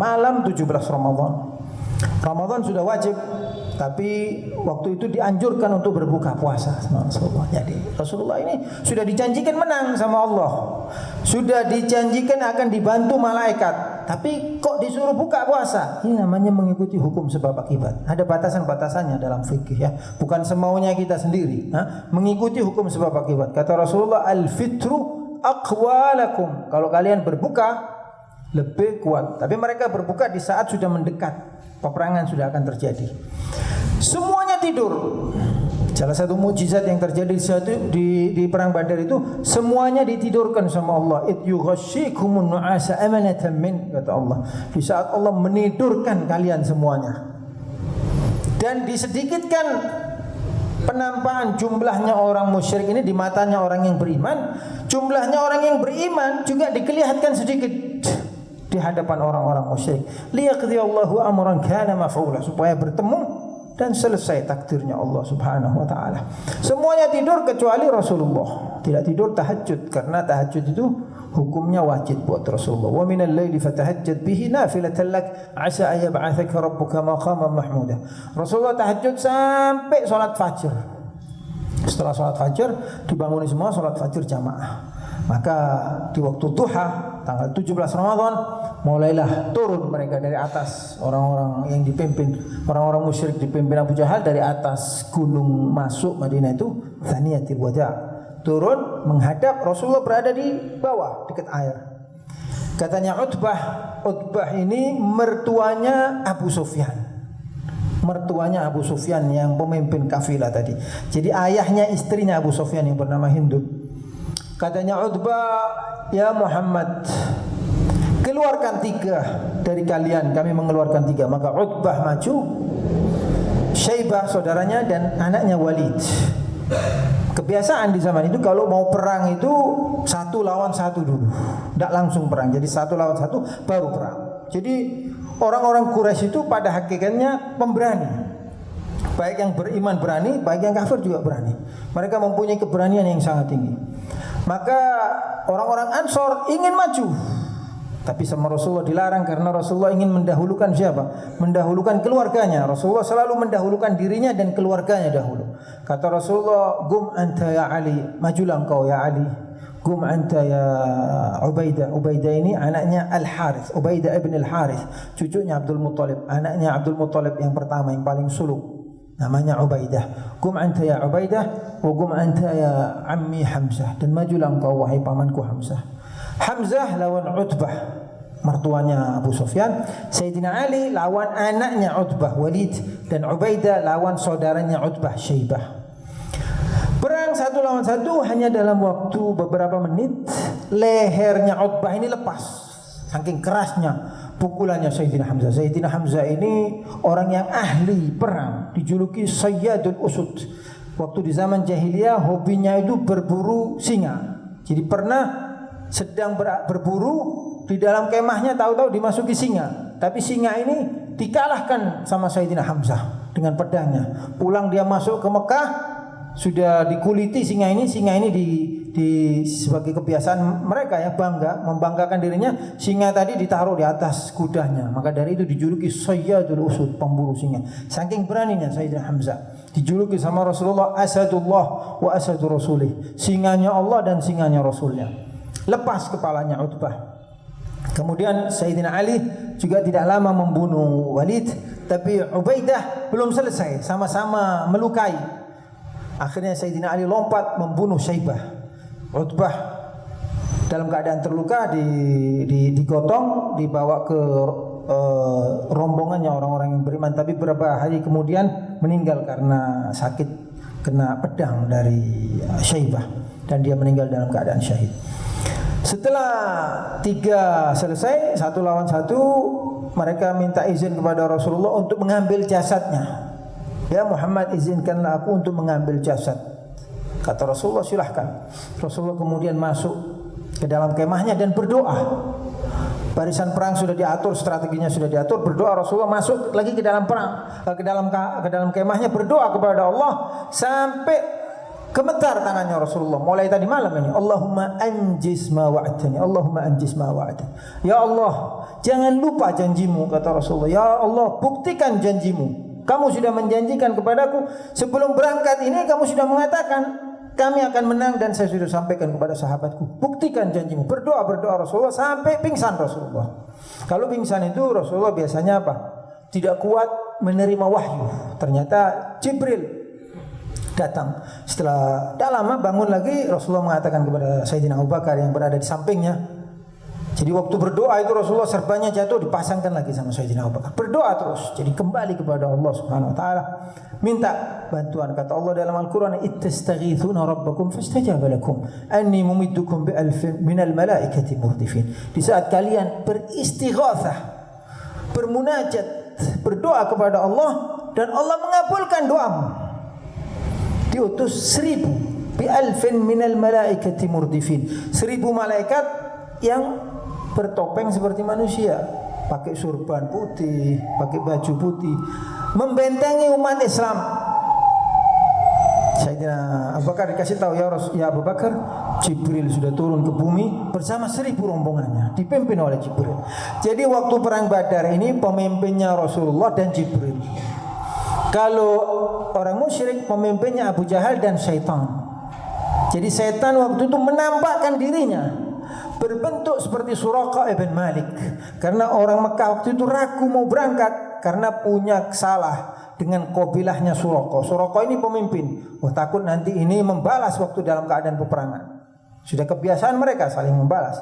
S1: Ramadan sudah wajib, tapi waktu itu dianjurkan untuk berbuka puasa sama Rasulullah. Jadi Rasulullah ini sudah dijanjikan menang sama Allah, sudah dijanjikan akan dibantu malaikat, tapi kok disuruh buka puasa? Ini namanya mengikuti hukum sebab akibat. Ada batasan-batasannya dalam fikih, ya, bukan semaunya kita sendiri. Mengikuti hukum sebab akibat. Kata Rasulullah, "Al-fitru aqwalakum." Kalau kalian berbuka lebih kuat. Tapi mereka berbuka di saat sudah mendekat, peperangan sudah akan terjadi. Semuanya tidur. Salah satu mukjizat yang terjadi di perang Badar itu, semuanya ditidurkan sama Allah. It yughashshikumun nu'asa amanatan min, kata Allah. Di saat Allah menidurkan kalian semuanya. Dan disedikitkan penampakan jumlahnya orang musyrik ini di matanya orang yang beriman. Jumlahnya orang yang beriman juga dikelihatkan sedikit di hadapan orang-orang musyrik. Liyaqdiyallahu amran kana maf'ula, supaya bertemu dan selesai takdirnya Allah Subhanahu wa taala. Semuanya tidur kecuali Rasulullah. Tidak tidur tahajud, karena tahajud itu hukumnya wajib buat Rasulullah. Wa minal laili fatahajjad bihi nafilatan lak asa ay yab'atsaka rabbuka maqaman mahmuda. Rasulullah tahajud sampai salat fajar. Setelah salat fajar dibangun semua salat fajar jamaah. Maka di waktu duha tanggal 17 Ramadan mulailah turun mereka dari atas, orang-orang yang dipimpin, orang-orang musyrik dipimpin Abu Jahal dari atas gunung masuk Madinah itu Thaniyatul Wada'. Turun menghadap, Rasulullah berada di bawah dekat air. Katanya Utbah ini mertuanya Abu Sufyan. Mertuanya Abu Sufyan yang pemimpin kafilah tadi. Jadi ayahnya istrinya Abu Sufyan yang bernama Hindud. Katanya Utbah, "Ya Muhammad, keluarkan 3 dari kalian, kami mengeluarkan 3. Maka Utbah maju, Syaibah saudaranya dan anaknya Walid. Kebiasaan di zaman itu kalau mau perang itu 1 lawan 1 dulu, tidak langsung perang. Jadi 1 lawan 1 baru perang. Jadi orang-orang Quraisy itu pada hakikatnya pemberani. Baik yang beriman berani, baik yang kafir juga berani. Mereka mempunyai keberanian yang sangat tinggi. Maka orang-orang Ansor ingin maju, tapi sama Rasulullah dilarang karena Rasulullah ingin mendahulukan siapa? Mendahulukan keluarganya. Rasulullah selalu mendahulukan dirinya dan keluarganya dahulu. Kata Rasulullah, "Gum anta ya Ali, majulah engkau ya Ali. Gum anta ya Ubaidah." Ubaidah ini anaknya Al-Harith, Ubaidah ibn Al-Harith, cucunya Abdul Muttalib, anaknya Abdul Muttalib yang pertama yang paling suluk. Namanya Ubaidah. Gum anta ya Ubaidah wa gum anta ya ammi Hamzah, dan majulah engkau wahai pamanku Hamzah. Hamzah lawan Utbah, mertuanya Abu Sufyan. Sayyidina Ali lawan anaknya Utbah, Walid, dan Ubaidah lawan saudaranya Utbah, Syaibah. Perang 1 lawan 1 hanya dalam waktu beberapa menit. Lehernya Utbah ini lepas, saking kerasnya pukulannya Sayyidina Hamzah. Sayyidina Hamzah ini orang yang ahli perang, dijuluki Sayyadul Usud. Waktu di zaman jahiliyah hobinya itu berburu singa. Jadi pernah sedang berburu, di dalam kemahnya tahu-tahu dimasuki singa. Tapi singa ini dikalahkan sama Sayyidina Hamzah dengan pedangnya. Pulang dia masuk ke Mekah, sudah dikuliti singa ini sebagai kebiasaan mereka ya, membanggakan dirinya. Singa tadi ditaruh di atas kudanya. Maka dari itu dijuluki Sayyadul Usud, pemburu singa. Saking beraninya Sayyidina Hamzah. Dijuluki sama Rasulullah Asadullah wa Asadur Rasulih, singanya Allah dan singanya Rasulnya. Lepas kepalanya Utbah. Kemudian Sayyidina Ali juga tidak lama membunuh Walid, tapi Ubaidah belum selesai, sama-sama melukai. Akhirnya Sayyidina Ali lompat membunuh Syaibah. Utbah dalam keadaan terluka digotong, dibawa ke rombongannya orang-orang yang beriman, tapi beberapa hari kemudian meninggal karena sakit kena pedang dari Syaibah, dan dia meninggal dalam keadaan syahid. Setelah 3 selesai 1 lawan 1, mereka minta izin kepada Rasulullah untuk mengambil jasadnya. Ya Muhammad, izinkanlah aku untuk mengambil jasad. Kata Rasulullah, silahkan. Rasulullah kemudian masuk ke dalam kemahnya dan berdoa. Barisan perang sudah diatur, strateginya sudah diatur, berdoa. Rasulullah masuk lagi ke dalam perang, ke dalam kemahnya, berdoa kepada Allah sampai gemetar tangannya Rasulullah. Mulai tadi malam ini, Allahumma anjis ma wa'adtani, Allahumma anjis ma wa'adtani. Ya Allah, jangan lupa janjimu, kata Rasulullah. Ya Allah, buktikan janjimu. Kamu sudah menjanjikan kepadaku sebelum berangkat ini, kamu sudah mengatakan kami akan menang, dan saya sudah sampaikan kepada sahabatku. Buktikan janjimu. Berdoa Rasulullah sampai pingsan Rasulullah. Kalau pingsan itu Rasulullah biasanya apa? Tidak kuat menerima wahyu. Ternyata Jibril datang. Setelah tak lama bangun lagi, Rasulullah mengatakan kepada Sayyidina Abu Bakar yang berada di sampingnya. Jadi waktu berdoa itu Rasulullah serbanya jatuh, dipasangkan lagi sama Sayyidina Abu Bakar. Berdoa terus. Jadi kembali kepada Allah Subhanahu wa taala, minta bantuan. Kata Allah dalam Al-Qur'an, "Ittastaghithuna rabbakum fastajaba lakum anni mumiddukum bi alfin minal malaikati murdifin." Di saat kalian beristighatsah, bermunajat, berdoa kepada Allah, dan Allah mengabulkan doamu, diutus 1000 bi alfin minal malaikati murdifin, 1000 malaikat yang bertopeng seperti manusia, pakai surban putih, pakai baju putih, membentengi umat Islam. Sayyidina Abu Bakar dikasih tahu, ya Abu Bakar, Jibril sudah turun ke bumi bersama 1000 rombongannya, dipimpin oleh Jibril. Jadi waktu perang Badar ini pemimpinnya Rasulullah dan Jibril. Kalau orang musyrik pemimpinnya Abu Jahal dan Syaitan. Jadi Syaitan waktu itu menampakkan dirinya berbentuk seperti Suraqah ibn Malik, karena orang Mekah waktu itu ragu mau berangkat karena punya salah dengan kabilahnya Suraqah. Suraqah ini pemimpin. Wah, takut nanti ini membalas waktu dalam keadaan peperangan. Sudah kebiasaan mereka saling membalas.